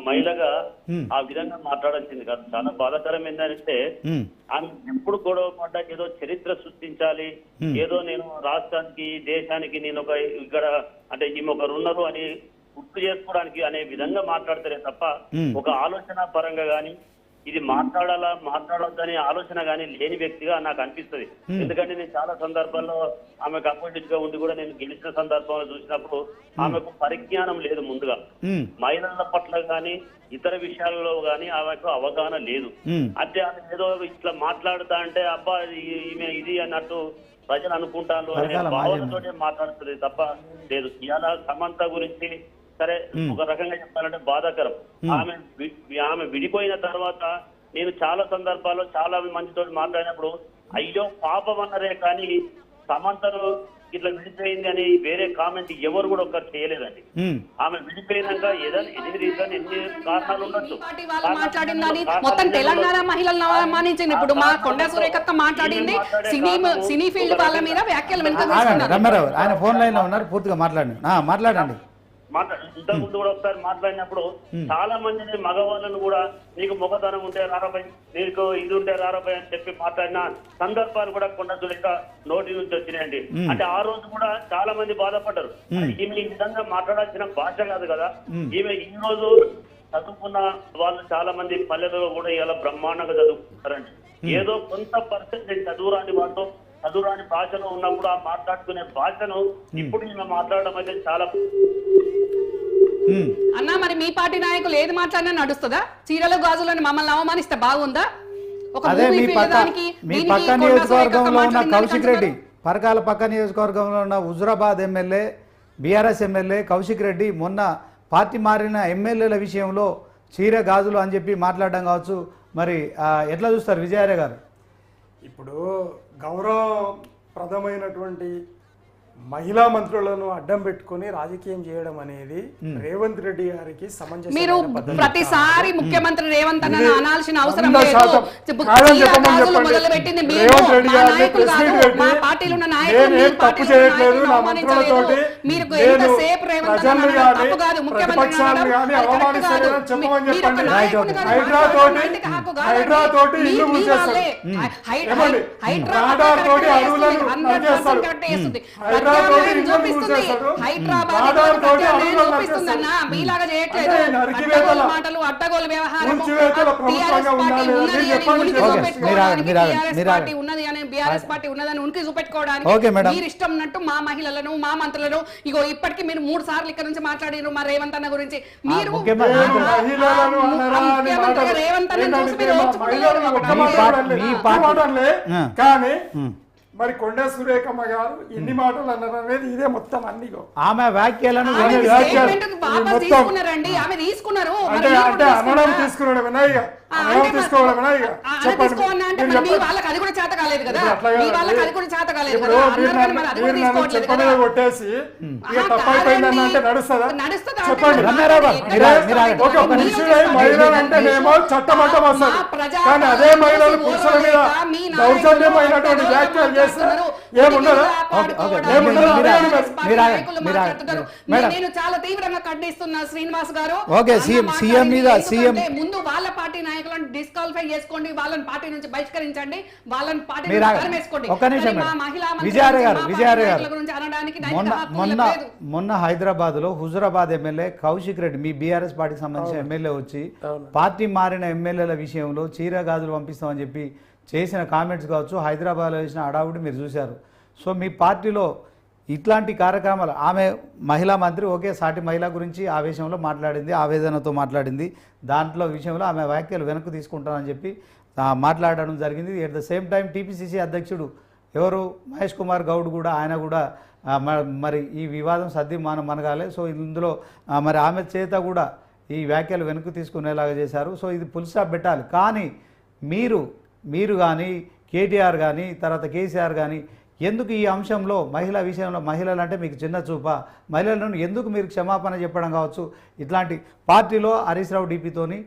మహిళగా ఆ విధంగా మాట్లాడాల్సింది కాదు. చాలా బాధాకరం ఏంటంటే ఆమె ఎప్పుడు గొడవ పడ్డా ఏదో చరిత్ర సృష్టించాలి, ఏదో నేను రాష్ట్రానికి దేశానికి నేను ఒక ఇక్కడ అంటే ఈమె ఒకరు ఉన్నారు అని గుర్తు చేసుకోవడానికి అనే విధంగా మాట్లాడతారే తప్ప ఒక ఆలోచన పరంగా గాని ఇది మాట్లాడొద్దనే ఆలోచన గానీ లేని వ్యక్తిగా నాకు అనిపిస్తుంది. ఎందుకంటే నేను చాలా సందర్భాల్లో ఆమెకు అపోజిట్ గా ఉండి కూడా నేను గెలిచిన సందర్భంలో చూసినప్పుడు ఆమెకు పరిజ్ఞానం లేదు. ముందుగా మహిళల పట్ల గానీ ఇతర విషయాల్లో గానీ ఆమెకు అవగాహన లేదు. అంటే ఆమె ఏదో ఇట్లా మాట్లాడుతా అంటే అబ్బా ఈమె ఇది అన్నట్టు ప్రజలు అనుకుంటారు అనే భావనతోనే మాట్లాడుతుంది తప్ప లేదు. ఇవాళ సమంత గురించి సరే ఒక రకంగా చెప్పాలంటే బాధాకరం. ఆమె విడిపోయిన తర్వాత నేను చాలా సందర్భాల్లో చాలా మందితో మాట్లాడినప్పుడు అయ్యో పాపం అన్నరే కానీ సమంతను ఇట్లా విడిపోయింది అని వేరే కామెంట్ ఎవరు కూడా ఒకరు చేయలేదండి. ఆమె విడిపోయినాక ఎన్ని రీజన్ ఎన్ని కారణాలు ఉండొచ్చు. మాట్లాడిందని మొత్తం తెలంగాణ మహిళలను అవమానించింది. ఇప్పుడు మా కొండా సురేఖక్క మాట్లాడింది సినీ ఫీల్డ్ వాళ్ళ మీద వ్యాఖ్యలు రమ్మారావు ఆయన ఫోన్ లైన్ లో ఉన్నారు, పూర్తిగా మాట్లాడండి. ఇంతకుముందు కూడా ఒకసారి మాట్లాడినప్పుడు చాలా మందిని మగవాళ్ళను కూడా నీకు మొగతనం ఉంటే రారాబాయ్, నీకు ఇది ఉంటే రారాబాయ్ అని చెప్పి మాట్లాడిన సందర్భాలు కూడా కొండ సురేఖ నోటి నుంచి వచ్చినాయండి. అంటే ఆ రోజు కూడా చాలా మంది బాధపడ్డారు. ఈమె ఈ విధంగా మాట్లాడాల్సిన భాష కాదు కదా. ఈమె ఈ రోజు చదువుకున్న వాళ్ళు చాలా మంది పల్లెల్లో కూడా ఇలా బ్రహ్మాండంగా చదువుకుంటారండి. ఏదో కొంత పర్సెంటేజ్ చదువురాని వాళ్ళు చదువురాని భాషలో ఉన్నప్పుడు ఆ మాట్లాడుకునే భాషను ఇప్పుడు ఈమె మాట్లాడడం అయితే చాలా అన్నా. మరి మీ పార్టీ నాయకులు ఏది మాట్లాడినా నడుస్తుందా? చీరలు గాజులను మమ్మల్ని అవమానిస్తే బాగుందా? అదే మీ పక్క నియోజకవర్గంలో ఉన్న కౌశిక్ రెడ్డి, పరకాల పక్క నియోజకవర్గంలో ఉన్న Huzurabad MLA BRS MLA Kaushik Reddy మొన్న పార్టీ మారిన ఎమ్మెల్యేల విషయంలో చీర గాజులు అని చెప్పి మాట్లాడడం కావచ్చు. మరి ఎట్లా చూస్తారు విజయార్య గారు? ఇప్పుడు గౌరవప్రదమైనటువంటి మహిళా మంత్రులను అడ్డం పెట్టుకుని రాజకీయం చేయడం అనేది రేవంత్ రెడ్డి గారికి సమంజసం. మీరు ప్రతిసారి ముఖ్యమంత్రి రేవంత్ అన్న అనాల్సిన అవసరం లేదు. మొదలు పెట్టింది మా పార్టీలో ఉన్న నాయకులు మీరు ఎంతసేపు రేవంత్ తప్పు కాదు, ముఖ్యమంత్రి మాటలు అడ్డగోలు వ్యవహారం ఉన్నది అని బీఆర్ఎస్ పార్టీ ఉన్నదని ఉనికి చూపెట్టుకోవడానికి మీరు ఇష్టం ఉన్నట్టు మా మహిళలను మా మంత్రులను ఇగో ఇప్పటికీ మీరు 3 సార్లు ఇక్కడ నుంచి మాట్లాడారు మా రేవంత్ అన్న గురించి. మీరు రేవంత్ అన్న చూసి మీరు కానీ మరి కొండా సురేఖమ్మ గారు ఎన్ని మాటలు అన్నారు అనేది ఇదే మొత్తం అన్నిగో ఆమె వ్యాఖ్యలను ఆమె వ్యాఖ్యలు statement వాపస్ మొత్తం. తీసుకున్నారండి, ఆమె తీసుకున్నారు. మరి అంటే మీరు అంటే కూడా అనడం తీసుకున్నారా? తీసుకున్నాడమేనా ఇక అనడం అంటే తీసుకోవడమేనా ఇక చెప్పండి తీసుకోవాలన్నా అంటే మీరు మరి మీ చెప్పండి. వాళ్ళకి అది కూడా చేత కాలేదు కదా, ఇప్పుడు అట్లా మీ కాదు. వాళ్ళకి అది కూడా చేత కాలేదు ఇప్పుడు కదా, మీరు అన్నారు కానీ మరి అది కూడా నన్ను తీసుకోవట్లేదు చెప్పనే కదా. కొట్టేసి ఇక ఆహా, తప్పైపోయిందని అంటే కాదండి. నడుస్తుందా నడుస్తుందా? చెప్పండి అంటే రమ్యారావు గారు, ఎక్కడ మీరు నడుస్తుంది? ఆగండి. ఒక పురుషుడై మహిళలు అంటేనేమో చట్టమట్టం వస్తుంది మా ప్రజా కానీ అదే మహిళలు పాలన పురుషుల మీద మీ నాయకులు దౌర్జన్యమైనటువంటి అందరూ వ్యాఖ్యలు చేస్తే మాట్లాడుతున్నారు. ఏముండదా ఓకే, ఓకే. ఏముండదా? మీరు అడగండి ఆగండి. మరి. మీరు ఆగండి. నాయకులు మీరు ఆగండి. మాట్లాడుతున్నారు. మేడం. నేను చాలా తీవ్రంగా ఖండిస్తున్నా శ్రీనివాస్ గారు. ఓకే, అన్న సీఎం మాట్లాడింది మీద ఎందుకంటే ముందు వాళ్ళ పార్టీ నాయకులను డిస్క్వాలిఫై చేసుకోండి, వాళ్ళని పార్టీ నుంచి బహిష్కరించండి, వాళ్ళని పార్టీ మీరు నుంచి ఆగండి. తరిమేసుకోండి. ఒక్క నిమిషం కానీ మా మేడం. మహిళా మంత్రి విజయారాయ్ గారు, మా పార్టీ విజయారాయ్ గారు. నాయకుల గురించి అనడానికి నైతిక మొన్న హక్కు మొన్న వీళ్ళకి లేదు. మొన్న హైదరాబాద్ లో హుజురాబాద్ ఎమ్మెల్యే కౌశిక్ రెడ్డి, మీ బీఆర్ఎస్ పార్టీకి సంబంధించిన ఎమ్మెల్యే వచ్చి పార్టీ మారిన ఎమ్మెల్యేల విషయంలో చీర గాజులు పంపిస్తామని చెప్పి చేసిన కామెంట్స్ కావచ్చు, హైదరాబాద్లో వేసిన అడావుడి మీరు చూశారు. సో మీ పార్టీలో ఇట్లాంటి కార్యక్రమాలు, ఆమె మహిళా మంత్రి, ఓకే, సాటి మహిళ గురించి ఆవేశంలో మాట్లాడింది, ఆవేదనతో మాట్లాడింది, దాంట్లో విషయంలో ఆమె వ్యాఖ్యలు వెనక్కి తీసుకుంటానని చెప్పి మాట్లాడడం జరిగింది. At the same time TPCC అధ్యక్షుడు ఎవరు మహేష్ కుమార్ గౌడ్ కూడా, ఆయన కూడా మరి ఈ వివాదం సర్ది మనగాలే. సో ఇందులో మరి ఆమె చేత కూడా ఈ వ్యాఖ్యలు వెనక్కి తీసుకునేలాగా చేశారు. సో ఇది ఫుల్ స్టాప్ పెట్టాలి. కానీ మీరు కానీ కేటీఆర్ కానీ తర్వాత కేసీఆర్ కానీ ఎందుకు ఈ అంశంలో మహిళా విషయంలో, మహిళలు అంటే మీకు చిన్న చూప, మహిళలను ఎందుకు మీరు క్షమాపణ చెప్పడం కావచ్చు, ఇట్లాంటి పార్టీలో హరీష్ రావు డీపీతోని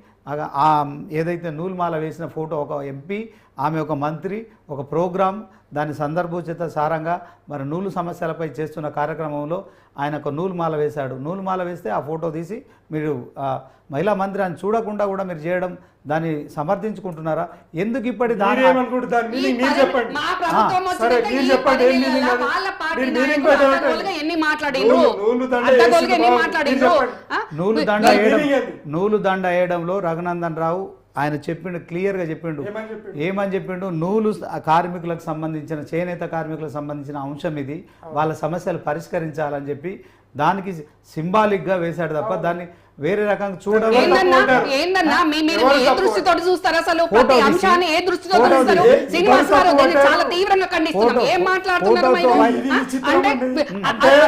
ఏదైతే నూలుమాల వేసిన ఫోటో, ఒక ఎంపీ, ఆమె ఒక మంత్రి, ఒక ప్రోగ్రాం, దాని సందర్భోచిత సారంగా మరి నూలు సమస్యలపై చేస్తున్న కార్యక్రమంలో ఆయన ఒక నూలుమాల వేశాడు. నూలుమాల వేస్తే ఆ ఫోటో తీసి మీరు మహిళా మంత్రి అని చూడకుండా కూడా మీరు చేయడం, దాన్ని సమర్థించుకుంటున్నారా? ఎందుకు ఇప్పటి మీరు ఏమనుకుంటారు దాని మీనింగ్ మీరు చెప్పండి. మా ప్రభుత్వం సరే వచ్చినాక మీరు ఈ చెప్పండి ఏం 10 మీనింగ్ నెలల అది? వాళ్ళ పార్టీ మీరు మీనింగ్ నాయకులు పెట్టండి. అడ్డగోలుగా ఎన్ని మాట్లాడిండ్రు? నూలు దండ అడ్డగోలుగా ఎన్ని వేసి మాట్లాడిండ్రు? చెప్పండి. ఆ? నూలు దండ మీ- వేయడం, మీనింగ్ ఏంది? నూలు దండ వేయడంలో రఘునందన్ రావు ఆయన చెప్పిండు, క్లియర్గా చెప్పిండు. ఏమని చెప్పిండు? నూలు కార్మికులకు సంబంధించిన, చేనేత కార్మికులకు సంబంధించిన అంశం ఇది, వాళ్ళ సమస్యలు పరిష్కరించాలని చెప్పి దానికి సింబాలిక్గా వేశాడు తప్ప దాన్ని వేరే రకంగా చూడడం. ఏందన్నా మీరు ఏ దృష్టితో చూస్తారు? అసలు ఫోటో ప్రతి తీసి, అంశాన్ని ఏ దృష్టితో ఫోటో చూస్తారు? తీసి, శ్రీనివాస్ గారు ఫోటో దీన్ని ఫోటో చాలా తీవ్రంగా ఖండిస్తున్నాం. ఫోటో ఏం మాట్లాడుతున్నారు ఫోటోతో మీరు? ఇది విచిత్రం అంటే అండి.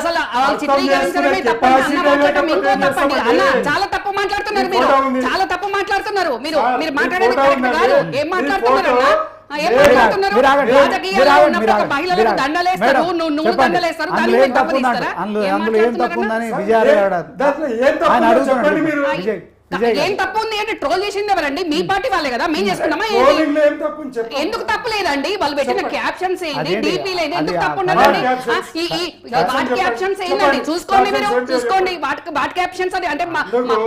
అసలు వాళ్ళు చిత్రీకరించడమే చేసుకునే తప్పండి, అన్న capacity మాట్లాడటం ఇంకో లేకపోతే తప్పండి. నిజమండి. అన్న చాలా తప్పు మాట్లాడుతున్నారు మీరు, ఫోటో ఉంది. చాలా తప్పు మాట్లాడుతున్నారు మీరు. సార్, మీరు ఈ మాట్లాడేది ఫోటో కరెక్ట్ ఉందండి. కాదు. ఈ ఏం మాట్లాడుతున్నారు ఫోటో అన్న? ఏం మీరు మాట్లాడుతున్నారు? మీరు ఆగండి, రాజకీయాల్లో మీరు ఆగండి, ఉన్నప్పుడు ఒక మీరు మహిళలకు ఆగండి. దండలేస్తారు, మేడం, నువ్వు చెప్పండి. దండలేస్తారు, అందులో దాన్ని ఏం తప్పు మీరు ఉందండి? గమనిస్తారా? అందులో ఏం అందులో ఏం తప్పు మాట్లాడుతున్నారన్న? ఉందని విజయారాయణ దాంట్లో ఏం తప్పు ఆయన ఉందో అడుగుతున్నాడు. చెప్పండి మీరు. విజయ్ విజయ్ ఏం తప్పు ఉంది అంటే ట్రోల్ చేసింది ఎవరండి? మీ పార్టీ వాళ్ళే కదా, మేము చేసుకున్నామా ఏంటి? ట్రోలింగ్ లో ఏం తప్పు ఉంది చెప్పండి. ఎందుకు తప్పు లేదండి? వాళ్ళు పెట్టిన క్యాప్షన్స్ ఏంటి, అదేంటి? డీపీ లేదు, ఎందుకు అది తప్పు ఆ ఉండదండి? captions. వాటి క్యాప్షన్స్ ఏంటండి? చెప్పండి. చూసుకోండి, మీరు captions ఏంటో చూసుకోండి. వాటి క్యాప్షన్స్ అని అంటే అందుకు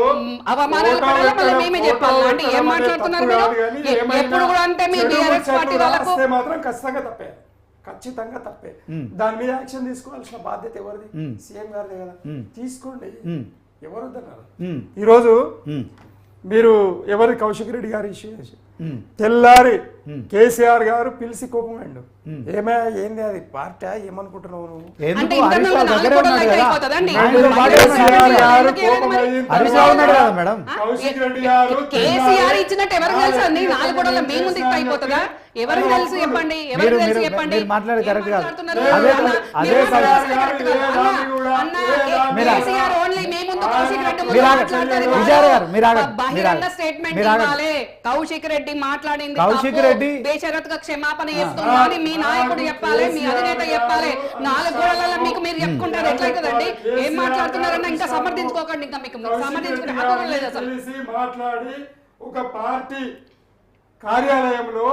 అవమానాల ఫోటో పడాలి, మళ్ళీ పెట్టడం, మేమే ఫోటో చెప్పాలి అంటే ఏం పెట్టడం మాట్లాడుతున్నారు అనేది మీరు? తప్పు కాదు కానీ ఏమైనా ఎప్పుడు కూడా అంటే మీ చెడు బీఆర్ఎస్ ముచ్చట్లు పార్టీ వాళ్ళకు రాస్తే మాత్రం ఖచ్చితంగా తప్పే, ఖచ్చితంగా తప్పే. దాని మీద యాక్షన్ తీసుకోవాల్సిన బాధ్యత ఎవరిది? సీఎం గారిదే కదా, తీసుకోండి. ఎవరు వద్దన్నారు? ఈరోజు మీరు ఎవరి కౌశిక్ రెడ్డి గారి ఇష్యూ చేసి తెల్లారి కేసీఆర్ గారు పిలిచి కోపమైండు. ఏమయ్యా ఏంది అది పార్టీ ఏమనుకుంటున్నావు నువ్వు? ఎందుకు అంటే హరీష్ ఇంటర్నల్ రావు దగ్గరే నాలుగు ఉన్నాడు గొడవలు కదా? అయిపోతుందండి. ఆయనతో పాటు కేసీఆర్ గారు ఎందుకు కోపం మరి? అయిన హరీష్ రావు ఉన్నాడు కదా మేడం? కౌశిక్ రెడ్డి గారు కేసీఆర్ ఇచ్చినట్టు ఎవరికి తెలుసు అండి? నాలుగు గొడవలు మీ ముందుకు అయిపోతుందా? ఎవరికి తెలుసు చెప్పండి, ఎవరికి తెలుసు చెప్పండి. మీరు మాట్లాడేది ఏం కరెక్ట్ కాదు. మాట్లాడుతున్నారు? అదే అన్న, అదే మీరు కాదు. మాట్లాడేది కరెక్ట్ కాదు. అన్న, మీరు కేసీఆర్ ఓన్లీ మీ ముందు కౌశిక్ రెడ్డి ముందు మీరు ఆగండి. మాట్లాడతారు కాదు. విజయారాయ్ గారు, మీరు ఆగండి. బహిరంగ స్టేట్మెంట్ మీరు ఆగండి. ఇవ్వాలి. కౌశిక్ రెడ్డి మాట్లాడింది కౌశిక్ తప్పు. రెడ్డి బేషరతుగా క్షమాపణ చేస్తున్నా అని మీ నాయకుడు చెప్పాలి, మీ అధినేత చెప్పాలి. నాలుగు గోడలలో మీకు మీరు చెప్పుకుంటారు ఎట్లయితుందండి? ఏం మాట్లాడుతున్నారన్నా ఇంకా సమర్థించుకోకండి. ఇంకా మీకు సమర్థించుకునే హక్కు కూడా లేదు అసలు. మాట్లాడి ఒక పార్టీ కార్యాలయంలో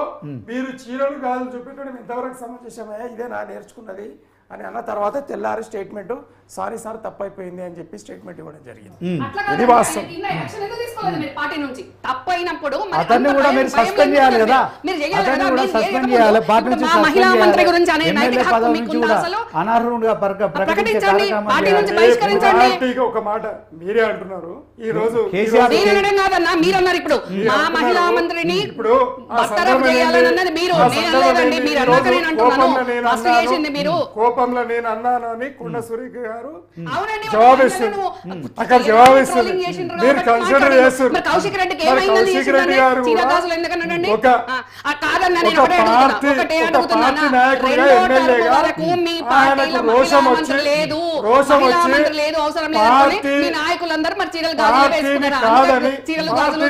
మీరు చీరలు గాజులు చూపెట్టడం ఎంతవరకు సమంజసమయ్యా? ఇదే నా నేర్చుకున్నది అని అన్న తర్వాత తెల్లారి స్టేట్మెంట్ సారీ సార్ తప్పైపోయింది అని చెప్పి స్టేట్మెంట్ ఇవ్వడం జరిగింది. అట్లా ఇది కాదు, వాస్తవం. కింద యాక్షన్ ఎందుకు తీసుకోలేదు మీరు పార్టీ నుంచి? తప్పైనప్పుడు మరి అతన్ని అంత కూడా భయం- మీరు భయం సస్పెండ్ ఎందుకు చేయాలి కదా? మీరు చేయాలి అతన్ని కదా? కూడా మీరు సస్పెండ్ చేయకముందు చేయాలి, పార్టీ ఇప్పుడు నుంచి మా మహిళా సస్పెండ్ మంత్రి చేయాలి. గురించి అనే ఎమ్మెల్యే నైతిక హక్కు పదవి మీకు నుంచి ఉందా కూడా అసలు? అనర్హుడుగా ప్రకటించే ప్రకటించండి, కార్యక్రమం పార్టీ చేయాలి. నుంచి బహిష్కరించండి. పార్టీకి ఒక మాట మీరే అంటున్నారు ఈ రోజు కేసీఆర్ నేను అనడం కాదన్నా, మీరు అన్నారు ఇప్పుడు మా మహిళా మంత్రిని ఇప్పుడు ఆ బస్తరపు సందర్భం చేయాలని ఏంటి? అన్నది మీరు, ఆ నేను సందర్భం అనలేదండి. ఏంటి? మీరు ఈ రోజు అన్నాక నేను అంటున్నాను. కోపంలో నేను ఫస్ట్ అన్నాను. చేసింది మీరు. కోపంలో నేను అన్నాను అని కొండ సురేఖ గారు అవునండి, జవాబు ఇస్తుంది. అక్కడ జవాబు ఇస్తుంది. ట్రోలింగ్ చేసిండ్రు మీరు కాబట్టి కన్సిడర్ మాట్లాడండి. చేస్తారు. మరి కౌశిక్ రెడ్డికి మరి ఏమైందని కౌశిక్ రెడ్డి గారు కూడా చీరదాసులు ఎందుకన్నాడండి కాదన్నా నేను ఒక ఒకటే అడుగుతున్నా రెండో టర్మ్ వరకు మీ పార్టీలో మహిళా మంత్రి లేదు అవసరం లేదు మీ నాయకులందరూ మరి చీరలు గాజులు వేసుకున్నారా చీరలు గాజులు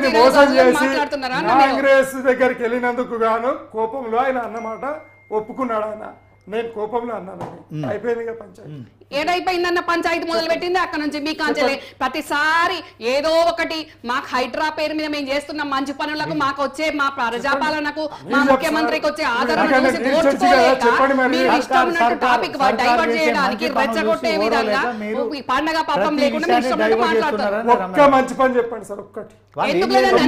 మాట్లాడుతున్నారా కాంగ్రెస్ దగ్గరికి వెళ్ళినందుకు గాను కోపంలో ఆయన అన్నమాట ఒప్పుకున్నాడు. ఆయన నేను కోపంలో అన్నాను, అయిపోయింది పంచాయతీ. ఏడైపోయిందన్న పంచాయతీ మొదలు పెట్టింది అక్కడ నుంచి మీ కాంచెలే. ప్రతిసారి ఏదో ఒకటి మాకు హైడ్రా పేరు మీద మేము చేస్తున్న మంచి పనులకు మాకు వచ్చే మా ప్రజాపాలనకు మా ముఖ్యమంత్రికి వచ్చే ఆదరణ చూసి ఓర్చుకోలేక మీరు ఇష్టం ఉన్నట్టు టాపిక్ డైవర్ట్ చేయడానికి రెచ్చగొట్టే విధంగా పండగ పాపం లేకుండా మీరు ఇష్టం ఉన్నట్టు మాట్లాడతారు. ఒక్క మంచి పని చెప్పండి సార్, ఒక్కటి. ఎందుకు లేదండి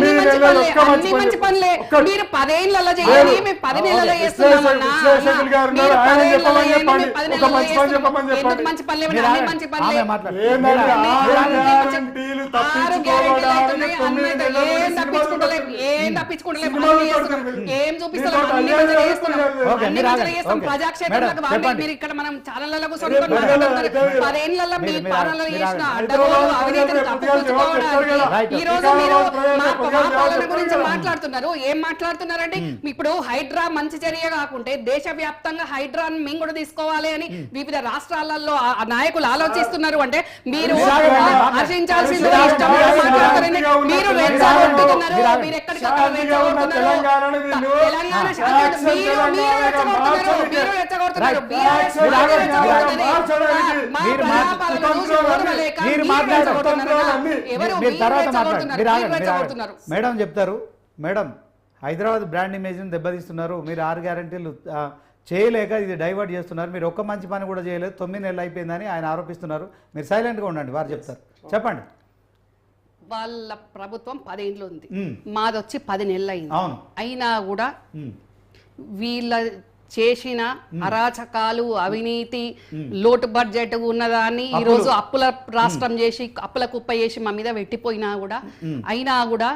అన్ని మంచి పనులే మీరు 10 ఏళ్ళలో చేయాలి, మేము 10 నెలల్లో చేస్తున్నామన్నా మంచి పనులే మంచి పనులే ఏం తప్పించుకుంటలేము ఏం చూపిస్తాం ప్రజాక్షేత్రాలకు మీరు ఇక్కడ మనం ఛానళ్లలో కూర్చొని 10 ఏళ్ళలో మీ పాలనలో చేసిన అడ్డగోలు అవినీతిని తప్పించుకోవడానికి ఈ రోజు మీరు మా పాలన గురించి మాట్లాడుతున్నారు. ఏం మాట్లాడుతున్నారంటే ఇప్పుడు హైడ్రా మంచి చర్య కాకుంటే దేశవ్యాప్తంగా హైడ్రాను మేము కూడా తీసుకోవాలి అని వివిధ రాష్ట్రాలలో నాయకులు ఆలోచిస్తున్నారు. అంటే మీరు హర్షించాల్సింది ఇష్టం మీరు రెచ్చగొట్టుతున్నారు. మీరు ఎక్కడికక్కడ రెచ్చగొడుతున్నారు. తెలంగాణ మీరు రెచ్చగొడుతున్నారు. మేడం చెప్తారు. మేడం, హైదరాబాద్ బ్రాండ్ ఇమేజ్ని దెబ్బతీస్తున్నారు. మీరు 6 గ్యారెంటీలు చేయలేక ఇది డైవర్ట్ చేస్తున్నారు. మీరు ఒక్క మంచి పని కూడా చేయలేదు, 9 నెలలు అయిపోయిందని ఆయన ఆరోపిస్తున్నారు. మీరు సైలెంట్గా ఉండండి, వారు చెప్తారు. చెప్పండి. వాళ్ళ ప్రభుత్వం 10 ఏళ్ళు ఉంది, మాది వచ్చి 10 నెలలు అయింది. అయినా కూడా వీళ్ళ చేసిన అరాచకాలు అవినీతి లోటు బడ్జెట్ ఉన్నదాన్ని ఈ రోజు అప్పుల రాష్ట్రం చేసి అప్పుల కుప్ప చేసి మా మీద పెట్టిపోయినా కూడా అయినా కూడా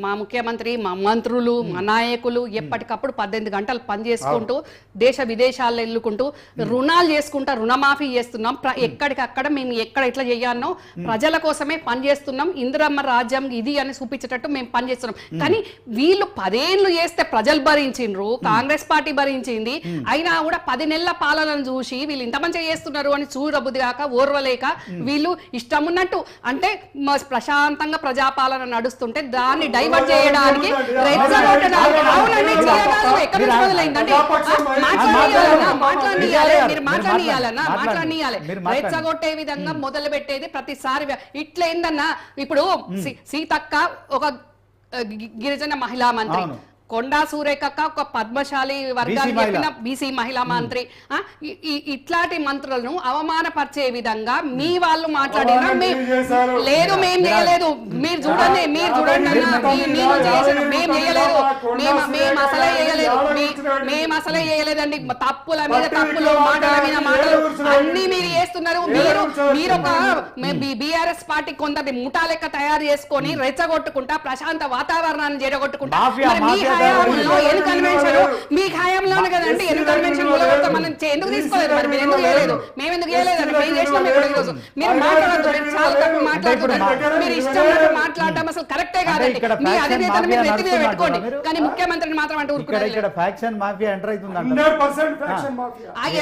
మా ముఖ్యమంత్రి మా మంత్రులు మా నాయకులు ఎప్పటికప్పుడు 18 గంటలు పనిచేసుకుంటూ దేశ విదేశాల్లో వెళ్ళుకుంటూ రుణాలు చేసుకుంటా రుణమాఫీ చేస్తున్నాం. ఎక్కడికక్కడ మేము ఎక్కడ ఎట్లా చేయాలనో ప్రజల కోసమే పనిచేస్తున్నాం. ఇందిరమ్మ రాజ్యం ఇది అని చూపించేటట్టు మేము పనిచేస్తున్నాం. కానీ వీళ్ళు 10 ఏళ్ళు చేస్తే ప్రజలు భరించిండ్రు, కాంగ్రెస్ పార్టీ భరించింది. అయినా కూడా 10 నెలల పాలనను చూసి వీళ్ళు ఇంత మంచిగా చేస్తున్నారు అని చూడబుద్ధి కాక ఓర్వలేక వీళ్ళు ఇష్టం ఉన్నట్టు అంటే ప్రశాంతంగా ప్రజాపాలన నడుస్తుంటే దాన్ని డైవర్ట్ చేయడానికి రెచ్చగొట్టే విధంగా మొదలు పెట్టేది ప్రతిసారి ఇట్లా ఏందన్నా. ఇప్పుడు సీతక్క ఒక గిరిజన మహిళా మంత్రి, కొండా సూరేఖక్క ఒక పద్మశాలి వర్గానికి చెప్పిన బీసీ మహిళా మంత్రి. ఇట్లాంటి మంత్రులను అవమానపరిచే విధంగా మీ వాళ్ళు మాట్లాడినా లేదు మేము చేయలేదు, మీరు చూడండి మేము చేయలేదు, మేము అసలే చేయలేదు, మేము అసలే చేయలేదండి. తప్పుల మీద తప్పులు మాటల మీద మాటలు అన్ని మీరు చేస్తున్నారు. మీరు ఒక బీఆర్ఎస్ పార్టీ కొందరి ముఠా లెక్క తయారు చేసుకొని రెచ్చగొట్టుకుంటా ప్రశాంత వాతావరణాన్ని జరగొట్టుకుంటా మీ ఖాయంలోనే కదండి. ఎన్ని కన్వెన్షన్ మనం ఎందుకు తీసుకోలేదు, మరి మీరు ఎందుకు చేయలేదు, మేము ఎందుకు చేయలేదండి. మేము చేసినాం. ఈరోజు మీరు మాట్లాడద్దు, మీరు చాలా తక్కువ మాట్లాడుతున్నారు. మీరు ఇష్టం మాట్లాడడం అసలు కరెక్టే కాదండి. మీ అధినేతను మీరు నెత్తి మీద పెట్టుకోండి, కానీ ముఖ్యమంత్రిని మాత్రం అంటే ఊరుకున్నారు.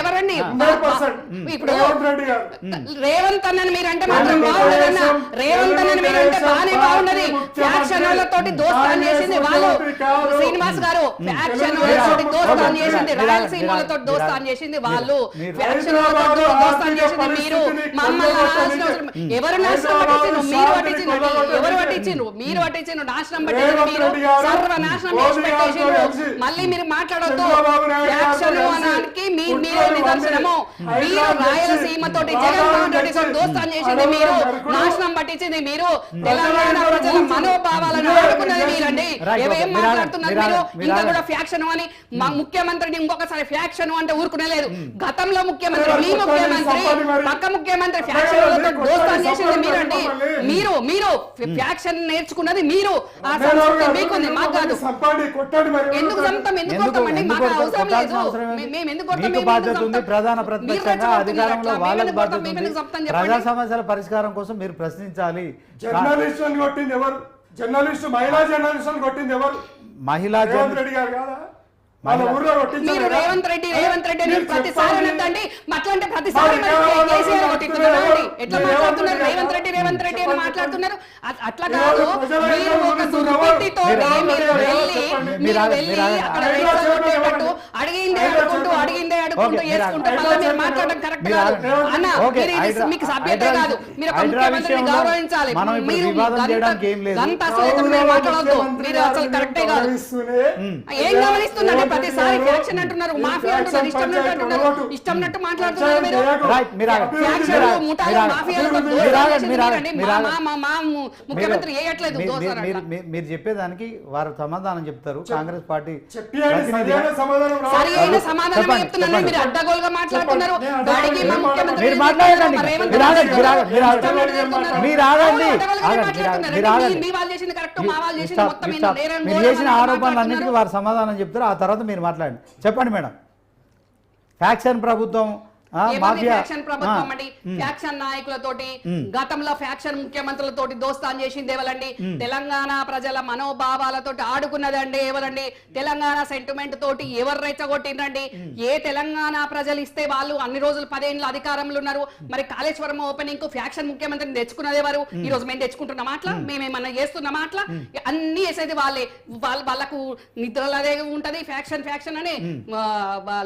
ఎవరండి ఇప్పుడు రేవంత్ అన్నని మీరంటే మాత్రం బాగున్నదన్నా, రేవంత్ అన్నని మీరంటే బాగానే బాగున్నది. ఫ్యాక్షన్లతోటి దోస్తాన్ చేసింది వాళ్ళు, శ్రీనివాస్ గారు ఫ్యాక్షన్ వాళ్ళతోటి దోస్తాన్ చేసింది, రాయలసీమలతో దోస్తాన్ చేసింది వాళ్ళు, ఫ్యాక్షన్ వాళ్ళతో దోస్తాన్ చేసింది మీరు. మమ్మల్ని ఎవరు నాశనం పట్టించిండ్రు? మీరు పట్టించిండ్రు. ఎవరు పట్టించిండ్రు? మీరు పట్టించిండ్రు. నాశనం పట్టించిండ్రు మీరు, సర్వనాశనం చేసి పెట్టేసిండ్రు. మళ్ళీ మీరు మాట్లాడొద్దు. ఫ్యాక్షన్ అనడానికి మీరే నిదర్శనము. మీరు రాయలసీమతోటి జగన్మోహన్ రెడ్డి దోస్తాన్ చేసింది మీరు, నాశనం పట్టించింది మీరు, తెలంగాణ ప్రజల మనోభావాలను ఆడుకున్నది మీరండి. ఏం మాట్లాడుతున్నారు మీరు? ఇంకా కూడా ఫ్యాక్షన్ అని మా ముఖ్యమంత్రిని ఇంకొకసారి ఫ్యాక్షన్ అంటే ఊరుకునే లేదు. గతంలో ముఖ్యమంత్రి, మీ ముఖ్యమంత్రి, పక్క ముఖ్యమంత్రి ఫ్యాక్షన్లతో దోస్తాన్ చేసింది మీరండి. మీరు ఫ్యాక్షన్ నేర్చుకున్నది మీరు. ఆ సంస్కృతి మీకుంది, మాకు కాదు. ఎందుకు చంపుతాం? ఎందుకు కొడతామండి? మాకు అవసరం లేదు. మేము ఎందుకు కొడతాం? ప్రధాన ప్రతిపక్షంగా అధికారంలో వాళ్ళకి బాధ్యత ఉంది. ప్రజా సమస్యల పరిష్కారం కోసం మీరు ప్రశ్నించాలి. జర్నలిస్టులను కొట్టింది ఎవరు? జర్నలిస్ట్ మహిళా జర్నలిస్టులు కొట్టింది ఎవరు? మహిళా రేవంత్ రెడ్డి గారు కాదా? వాళ్ళ ఊర్లో కొట్టించారు మీరు కదా? రేవంత్ రెడ్డి అని మీరు ప్రతిసారి చెప్పండి. అనొద్దండి. అట్లాంటి ప్రతిసారి మరి కేవలం కేసీఆర్ కొట్టిస్తున్నారా అండి? ఎట్లా మీరు మాట్లాడుతున్నారు? ఎవరు? రేవంత్ రెడ్డి అని చెప్పండి. మాట్లాడుతున్నారు. అట్లా మీరు కాదు. ప్రజల మీరు ఎదురు ఒక చూస్తున్నారు. దుర్బుద్ధితో మీరు మీరు ఎవరు? వెళ్ళి చెప్పండి. మీరు మీరు వెళ్ళి ఆగండి. అక్కడ మీరు రేట్స్ ఆగండి. కొట్టేటట్టు అడిగిందే అడుకుంటూ ఓకే, చేసుకుంటూ మీరు మళ్ళీ మీరు ఆగండి. మాట్లాడడం కరెక్ట్ మీరు కాదు ఆగండి. అన్న. ఓకే, మీరు ఇది హైడ్రా- మీకు సభ్యత హైడ్రా కాదు. మీరు ఒక హైడ్రా ముఖ్యమంత్రిని విషయంలో గౌరవించాలి. మనం ఇప్పుడు మీరు వివాదం గంత- చేయడానికి ఏం లేదు. గంత అసలు మీరు మాట్లాడొద్దు. మీరు అసలు కరెక్టే కాదు. ఏం గమనిస్తుందండి? ప్రతిసారి ఫ్యాక్షన్ అంటున్నారు, మాఫియా అంటున్నారు, ఇష్టం మాట్లాడుతున్నారు మీరు. రైట్, మీరు ఆగండి. ఫ్యాక్షన్లు, ముఠాలు, మాఫియాలతో దోస్తాలు చేసింది మీరండి. మీరు మా ముఖ్యమంత్రి వేయట్లేదు దోస్తాలు అట్లా. మీరు చెప్పేదానికి వారు సమాధానం చెప్తారు. కాంగ్రెస్ పార్టీ చెప్పండి, సరైన సమాధానం రావాలి. సరి అయిన సమాధానం చెప్పండి, చెప్తున్నాను. చెప్పండి. మీరు అడ్డగోలుగా మాట్లాడుతున్నారు. చెప్పండి. దాడికి మా ముఖ్యమంత్రి మీరు మాట్లాడకండి. మా రేవంత్ మీరు ఆగండి, రెడ్డి మీరు ఆగండి, మీరు ఆగండి. ఇష్టం చెప్తున్నారు. మీరు ఆగండి. అవును, అడ్డగోలుగానే ఆగండి, మాట్లాడుతున్నారు. మీరు ఆగండి. మీ వాళ్ళు చేసింది కరెక్ట్, మా వాళ్ళు చేసింది Stop, మొత్తం stop. నేరం మీరు ఘోరం చేసిన అని ఆరోపణలన్నింటికి మాట్లాడుతున్నారు. వారు సమాధానం చెప్తారు. ఆ తర్వాత మీరు మాట్లాడండి. చెప్పండి మేడం. ఫ్యాక్షన్ ప్రభుత్వం ఎవరిది మాఫియా ఫ్యాక్షన్ ప్రభుత్వం అండి? ఫ్యాక్షన్ నాయకులతోటి గతంలో ఫ్యాక్షన్ ముఖ్యమంత్రులతోటి దోస్తాన్ చేసింది ఎవరండి? తెలంగాణ ప్రజల మనోభావాలతోటి ఆడుకున్నదండి ఎవరండి? తెలంగాణ సెంటిమెంట్ తోటి ఎవరు రెచ్చగొట్టిందండి? ఏ తెలంగాణ ప్రజలు ఇస్తే వాళ్ళు అన్ని రోజులు 10 ఏళ్ళ అధికారంలో ఉన్నారు. మరి కాళేశ్వరం ఓపెనింగ్ కు ఫ్యాక్షన్ ముఖ్యమంత్రిని తెచ్చుకున్నది ఎవరు? ఈ రోజు మేము తెచ్చుకుంటున్న మాటల, మేమేమన్నా చేస్తున్న మాటల, అన్ని వేసేది వాళ్ళే. వాళ్ళకు నిద్రలు అదే ఉంటది, ఫ్యాక్షన్ అని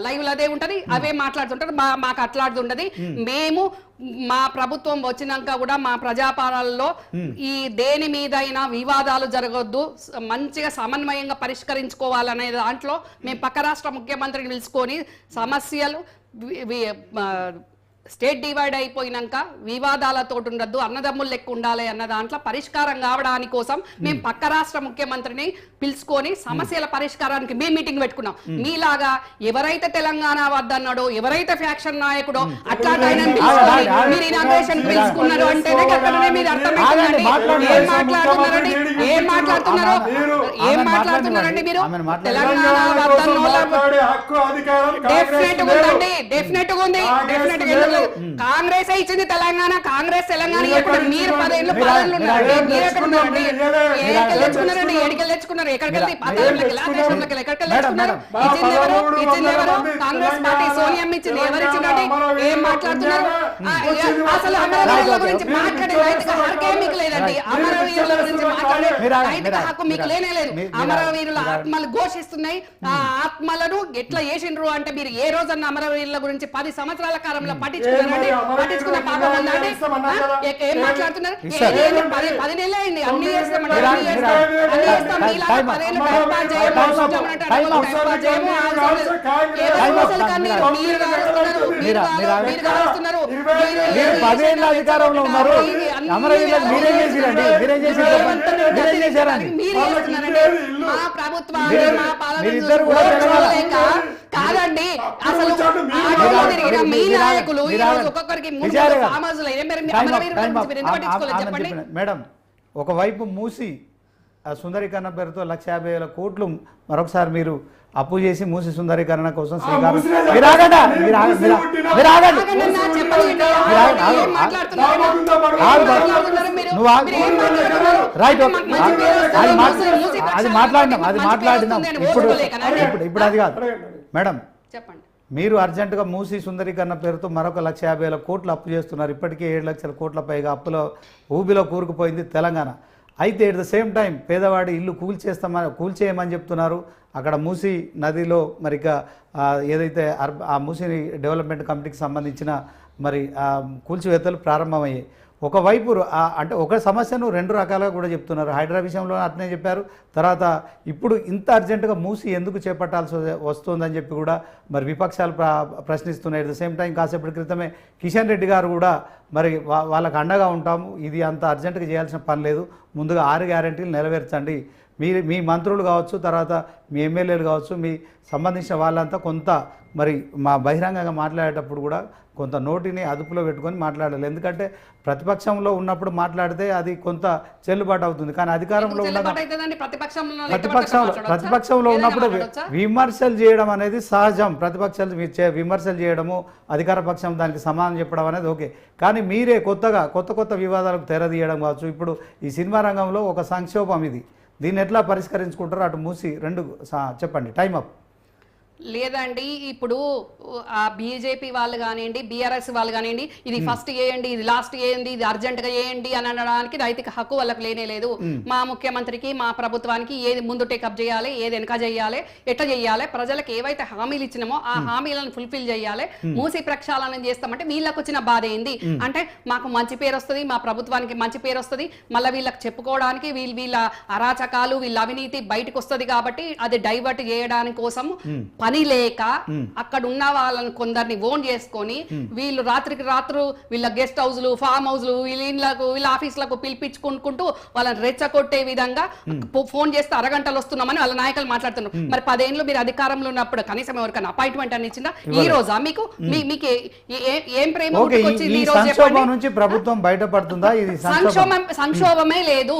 లైవ్ అదే ఉంటది, అవే మాట్లాడుతుంటారు. మాకు అట్లాడుతుంటది. మేము మా ప్రభుత్వం వచ్చినాక కూడా మా ప్రజాపాలనలో ఈ దేని మీదైనా వివాదాలు జరగొద్దు, మంచిగా సమన్వయంగా పరిష్కరించుకోవాలనే దాంట్లో మేము పక్క రాష్ట్ర ముఖ్యమంత్రిని పిలుచుకొని సమస్యలు స్టేట్ డివైడ్ అయిపోయినాక వివాదాలతో ఉండద్దు, అన్నదమ్ములు లెక్క ఉండాలి అన్న దాంట్లో పరిష్కారం కావడానికి కోసం మేము పక్క రాష్ట్ర ముఖ్యమంత్రిని పిలుచుకొని సమస్యల పరిష్కారానికి మేము మీటింగ్ పెట్టుకున్నాం. మీలాగా ఎవరైతే తెలంగాణ వద్దన్నాడో, ఎవరైతే ఫ్యాక్షన్ నాయకుడో అట్లాంటి ఆయనను పిలుచుకొని మీరు ఇనాగ్రేషన్ పిలుచుకున్నారు అంటేనే అక్కడనే మీరు అర్థమైందండి. ఏం మాట్లాడుతున్నారండి? ఏం మాట్లాడుతున్నారండి మీరు? తెలంగాణ వద్దన్నోళ్ళ డెఫినెట్ గా ఉందండి, డెఫినెట్ గా ఉంది, డెఫినెట్ గా కాంగ్రెస్ ఇచ్చింది తెలంగాణ. కాంగ్రెస్ తెలంగాణ మీరు 10 ఏళ్ళు పాలనలో ఉన్నారు. మీరు ఎక్కడ ఉన్నారండి? ఎక్కడికి తెచ్చుకున్నారండి? ఎక్కడికి తెచ్చుకున్నారు? ఎక్కడికి తెచ్చుకున్నారు? ఇచ్చింది ఎవరు? కాంగ్రెస్ పార్టీ సోనియా ఇచ్చింది. ఎవరు ఇచ్చిందండి? ఏం మాట్లాడుతున్నారు? అసలు అమరవీరుల గురించి మాట్లాడే నైతిక హక్కే మీకు లేదండి. అమరవీరుల గురించి మాట్లాడే నైతిక హక్కు మీకు లేనే లేదు. అమరవీరుల ఆత్మలు ఘోషిస్తున్నాయి. ఆ ఆత్మలను ఎట్లా చేసిండ్రు అంటే మీరు ఏ రోజన్నా అమరవీరుల గురించి 10 సంవత్సరాల కాలంలో పట్టించుకున్న పాపం ఉందండి? ఏం మాట్లాడుతున్నారు? 10 నెలలు అయింది. అన్ని చేస్తామండి, అన్ని చేస్తాం. మీలాగా 10 ఏళ్ళు టైం పాస్ చేయము, సుజమనట్టు అడగము, టైం పాస్ చేయము. ఎవరు అసలు కానీ మీరు కాలుస్తున్నారు. మీరు 10 ఏళ్ళ అధికారంలో ఉన్నారు. అమరవీరులకు మీరేం చేసిరండి? మీరేం చేశారని మీరు చేస్తున్నారండి. మా ప్రభుత్వాన్ని, మా మీరిద్దరు కూడా పాలన కాదండి. అసలు మీ నాయకులు ఈ రోజు ఒక్కొక్కరికి చెప్పండి. మేడం, ఒకవైపు మూసి సుందరీకరణ పేరుతో 1,50,000 కోట్లు మరొకసారి మీరు అప్పు చేసి మూసి సుందరీకరణ కోసం శ్రీకారం. అది మాట్లాడినాం ఇప్పుడు అది కాదు మేడం. చెప్పండి. మీరు అర్జెంటుగా మూసి సుందరీకరణ పేరుతో మరొక 1,50,000 కోట్లు అప్పు చేస్తున్నారు. ఇప్పటికే 7 లక్షల కోట్ల పైగా అప్పులో ఊబిలో కూరుకుపోయింది తెలంగాణ. అయితే ఎట్ ద సేమ్ టైం పేదవాడి ఇల్లు కూల్చేయమని చెప్తున్నారు. అక్కడ మూసి నదిలో మరి ఏదైతే ఆ మూసి డెవలప్మెంట్ కమిటీకి సంబంధించిన మరి కూల్చివేతలు ప్రారంభమయ్యాయి. ఒకవైపు అంటే ఒక సమస్యను 2 రకాలుగా కూడా చెప్తున్నారు. హైడ్రా విషయంలో అట్నే చెప్పారు. తర్వాత ఇప్పుడు ఇంత అర్జెంటుగా మూసి ఎందుకు చేపట్టాల్సి వస్తుందని చెప్పి కూడా మరి విపక్షాలు ప్రశ్నిస్తున్నాయి. అట్ ద సేమ్ టైం కాసేపటి క్రితమే కిషన్ రెడ్డి గారు కూడా మరి వాళ్ళకు అండగా ఉంటాము, ఇది అంత అర్జెంటుగా చేయాల్సిన పని లేదు, ముందుగా 6 గ్యారెంటీలు నెరవేర్చండి. మీ మంత్రులు కావచ్చు, తర్వాత మీ ఎమ్మెల్యేలు కావచ్చు, మీ సంబంధించిన వాళ్ళంతా కొంత మరి మా బహిరంగంగా మాట్లాడేటప్పుడు కూడా కొంత నోటిని అదుపులో పెట్టుకొని మాట్లాడాలి. ఎందుకంటే ప్రతిపక్షంలో ఉన్నప్పుడు మాట్లాడితే అది కొంత చెల్లుబాటు అవుతుంది. కానీ అధికారంలో ప్రతిపక్షంలో ఉన్నప్పుడు విమర్శలు చేయడం అనేది సహజం. ప్రతిపక్షాలు విమర్శలు చేయడము, అధికార పక్షం దానికి సమాధానం చెప్పడం అనేది ఓకే. కానీ కానీ మీరే కొత్త వివాదాలకు తెరదీయడం కావచ్చు. ఇప్పుడు ఈ సినిమా రంగంలో ఒక సంక్షోభం ఇది, దీన్ని ఎట్లా పరిష్కరించుకుంటారో అటు మూసి చెప్పండి. Time up. లేదండి, ఇప్పుడు ఆ బీజేపీ వాళ్ళు కానివ్వండి, బీఆర్ఎస్ వాళ్ళు కానివ్వండి, ఇది ఫస్ట్ చేయండి, ఇది లాస్ట్ చేయండి, ఇది అర్జెంటుగా చేయండి అని అనడానికి నైతిక హక్కు వాళ్ళకి లేనే లేదు. మా ముఖ్యమంత్రికి, మా ప్రభుత్వానికి ఏది ముందు టేకప్ చేయాలి, ఏది వెనక చేయాలి, ఎట్లా చేయాలి, ప్రజలకు ఏవైతే హామీలు ఇచ్చినామో ఆ హామీలను ఫుల్ఫిల్ చేయాలి. మూసి ప్రక్షాళన చేస్తామంటే వీళ్ళకి వచ్చిన బాధ ఏంది అంటే, మాకు మంచి పేరు వస్తుంది, మా ప్రభుత్వానికి మంచి పేరు వస్తుంది, మళ్ళీ వీళ్ళకి చెప్పుకోవడానికి వీళ్ళ అరాచకాలు, వీళ్ళ అవినీతి బయటకు వస్తుంది కాబట్టి అది డైవర్ట్ చేయడానికి కోసం పని లేక అక్కడ ఉన్న వాళ్ళని కొందరిని ఓన్ చేసుకొని వీళ్ళు రాత్రికి రాత్రు వీళ్ళ గెస్ట్ హౌస్లు, ఫామ్ హౌస్లు, వీళ్ళ ఆఫీసులకు పిలిపించుకుంటూ వాళ్ళని రెచ్చగొట్టే విధంగా ఫోన్ చేస్తే అరగంటలు వస్తున్నామని వాళ్ళ నాయకులు మాట్లాడుతున్నారు. మరి 10 ఏళ్ళు మీరు అధికారంలో ఉన్నప్పుడు కనీసం ఎవరికైనా అపాయింట్మెంట్ అని ఇచ్చిందా? ఈ రోజా మీకు ఏం ప్రేమ ఈ సంక్షోభం నుంచి ప్రభుత్వం బయటపడుతుందా? ఇది సంక్షోభమే లేదు.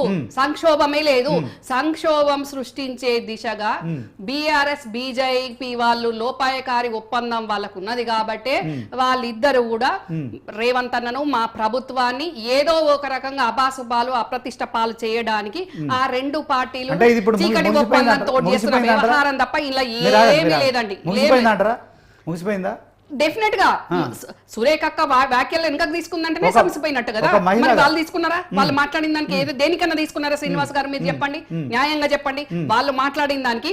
సంక్షోభం సృష్టించే దిశగా బీఆర్ఎస్ బీజేపీ వాళ్ళు లోపాయకారి ఒప్పందం వాళ్ళకు ఉన్నది కాబట్టి వాళ్ళిద్దరు కూడా రేవంత్ అన్నను, మా ప్రభుత్వాన్ని ఏదో ఒక రకంగా అబాసుపాలు, అప్రతిష్ట పాలు చేయడానికి ఆ రెండు పార్టీలు చీకటి ఒప్పందంతో చేస్తున్న వ్యవహారం తప్ప ఇలా ఏమీ లేదండి. ముగిసిపోయిందా? డెఫినెట్ గా సురేఖక్క వ్యాఖ్యలు వెనకకు తీసుకుందంటేనే సమసిపోయినట్టు కదా. మరి వాళ్ళు తీసుకున్నారా? వాళ్ళు మాట్లాడిన దానికి ఏదో దేనికన్నా తీసుకున్నారా? శ్రీనివాస్ గారు మీరు చెప్పండి, న్యాయంగా చెప్పండి. వాళ్ళు మాట్లాడిన దానికి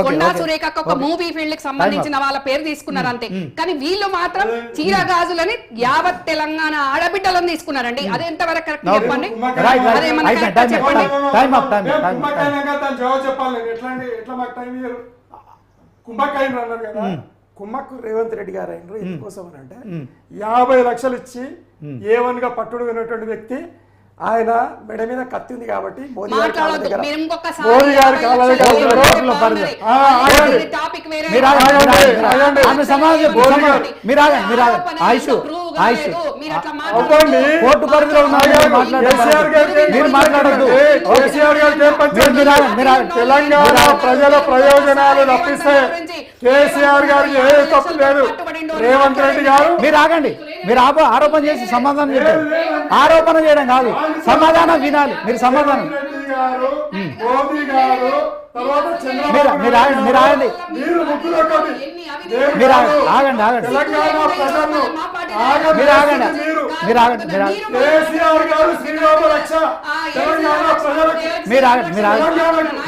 కొండా సురేఖక్క ఒక మూవీ ఫీల్డ్ కి సంబంధించిన వాళ్ళ పేరు తీసుకున్నారు అంతే. కానీ వీళ్ళు మాత్రం చీరగాజులని యావత్ తెలంగాణ ఆడబిడ్డలను తీసుకున్నారండి. అది ఎంతవరకు కరెక్ట్ చెప్పండి? అదేమన్నా చెప్పండి. కుమ్మక్కు రేవంత్ రెడ్డి గారు అయినరు. ఎందుకోసం అని అంటే 50 లక్షలు ఇచ్చి A1 గా పట్టుడుకున్నటువంటి వ్యక్తి ఆయన మెడ మీద కత్తి ఉంది కాబట్టి మోదీ గారి కాళ్ళ దగ్గర కోర్టు పరిధిలో తెలంగాణ ప్రజల ప్రయోజనాలు తప్పిస్తే కేసీఆర్ గారికి ఏ తప్పు లేదు. రేవంత్ రెడ్డి గారు మీరు ఆరోపణ చేసి సమాధానం చెప్పారు. ఆరోపణ చేయడం కాదు, సమాధానం వినాలి. మీరు సమాధానం మోదీ గారు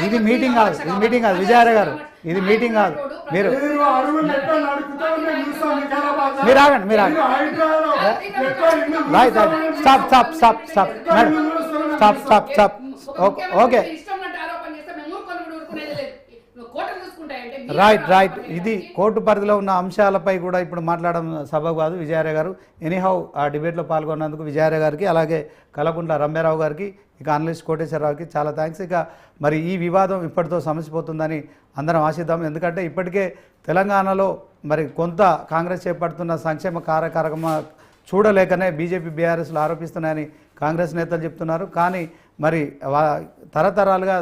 ఇది మీటింగ్ కాదు, విజయారాయ్ గారు, ఇది మీటింగ్ కాదు. మీరు ఓకే, రైట్. ఇది కోర్టు పరిధిలో ఉన్న అంశాలపై కూడా ఇప్పుడు మాట్లాడడం సబబు కాదు. విజయారాయ్ గారు ఎనీహౌ ఆ డిబేట్లో పాల్గొన్నందుకు విజయారాయ్ గారికి, అలాగే కలకుంట్ల రమ్యారావు గారికి, ఇక అనలిస్ట్ కోటేశ్వరరావుకి చాలా థ్యాంక్స్. ఇక మరి ఈ వివాదం ఇప్పటితో సమసిపోతుందని అందరం ఆశిద్దాం. ఎందుకంటే ఇప్పటికే తెలంగాణలో మరి కొంత కాంగ్రెస్ చేపడుతున్న సంక్షేమ కార్యక్రమ చూడలేకనే బీజేపీ బీఆర్ఎస్లు ఆరోపిస్తున్నాయని కాంగ్రెస్ నేతలు చెప్తున్నారు. కానీ మరి తరతరాలుగా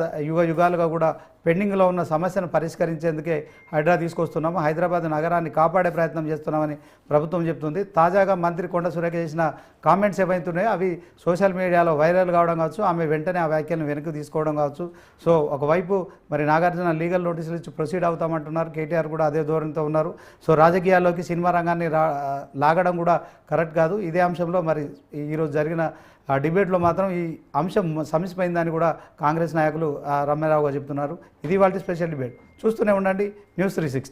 యుగాలుగా కూడా పెండింగ్లో ఉన్న సమస్యను పరిష్కరించేందుకే హైడ్రా తీసుకొస్తున్నాము, హైదరాబాద్ నగరాన్ని కాపాడే ప్రయత్నం చేస్తున్నామని ప్రభుత్వం చెప్తుంది. తాజాగా మంత్రి కొండ సురేఖ చేసిన కామెంట్స్ ఏవైతున్నాయో అవి సోషల్ మీడియాలో వైరల్ కావడం కావచ్చు, ఆమె వెంటనే ఆ వ్యాఖ్యలను వెనక్కి తీసుకోవడం కావచ్చు. సో ఒకవైపు మరి నాగార్జున లీగల్ నోటీసులు ఇచ్చి ప్రొసీడ్ అవుతామంటున్నారు, కేటీఆర్ కూడా అదే ధోరణితో ఉన్నారు. సో రాజకీయాల్లోకి సినిమా రంగాన్ని లాగడం కూడా కరెక్ట్ కాదు. ఇదే అంశంలో మరి ఈరోజు జరిగిన ఆ డిబేట్లో మాత్రం ఈ అంశం సమసిపోయిందని కూడా కాంగ్రెస్ నాయకులు రమ్యారావు గారు చెప్తున్నారు. ఇది వాళ్ళ స్పెషల్ డిబేట్. చూస్తూనే ఉండండి News 360.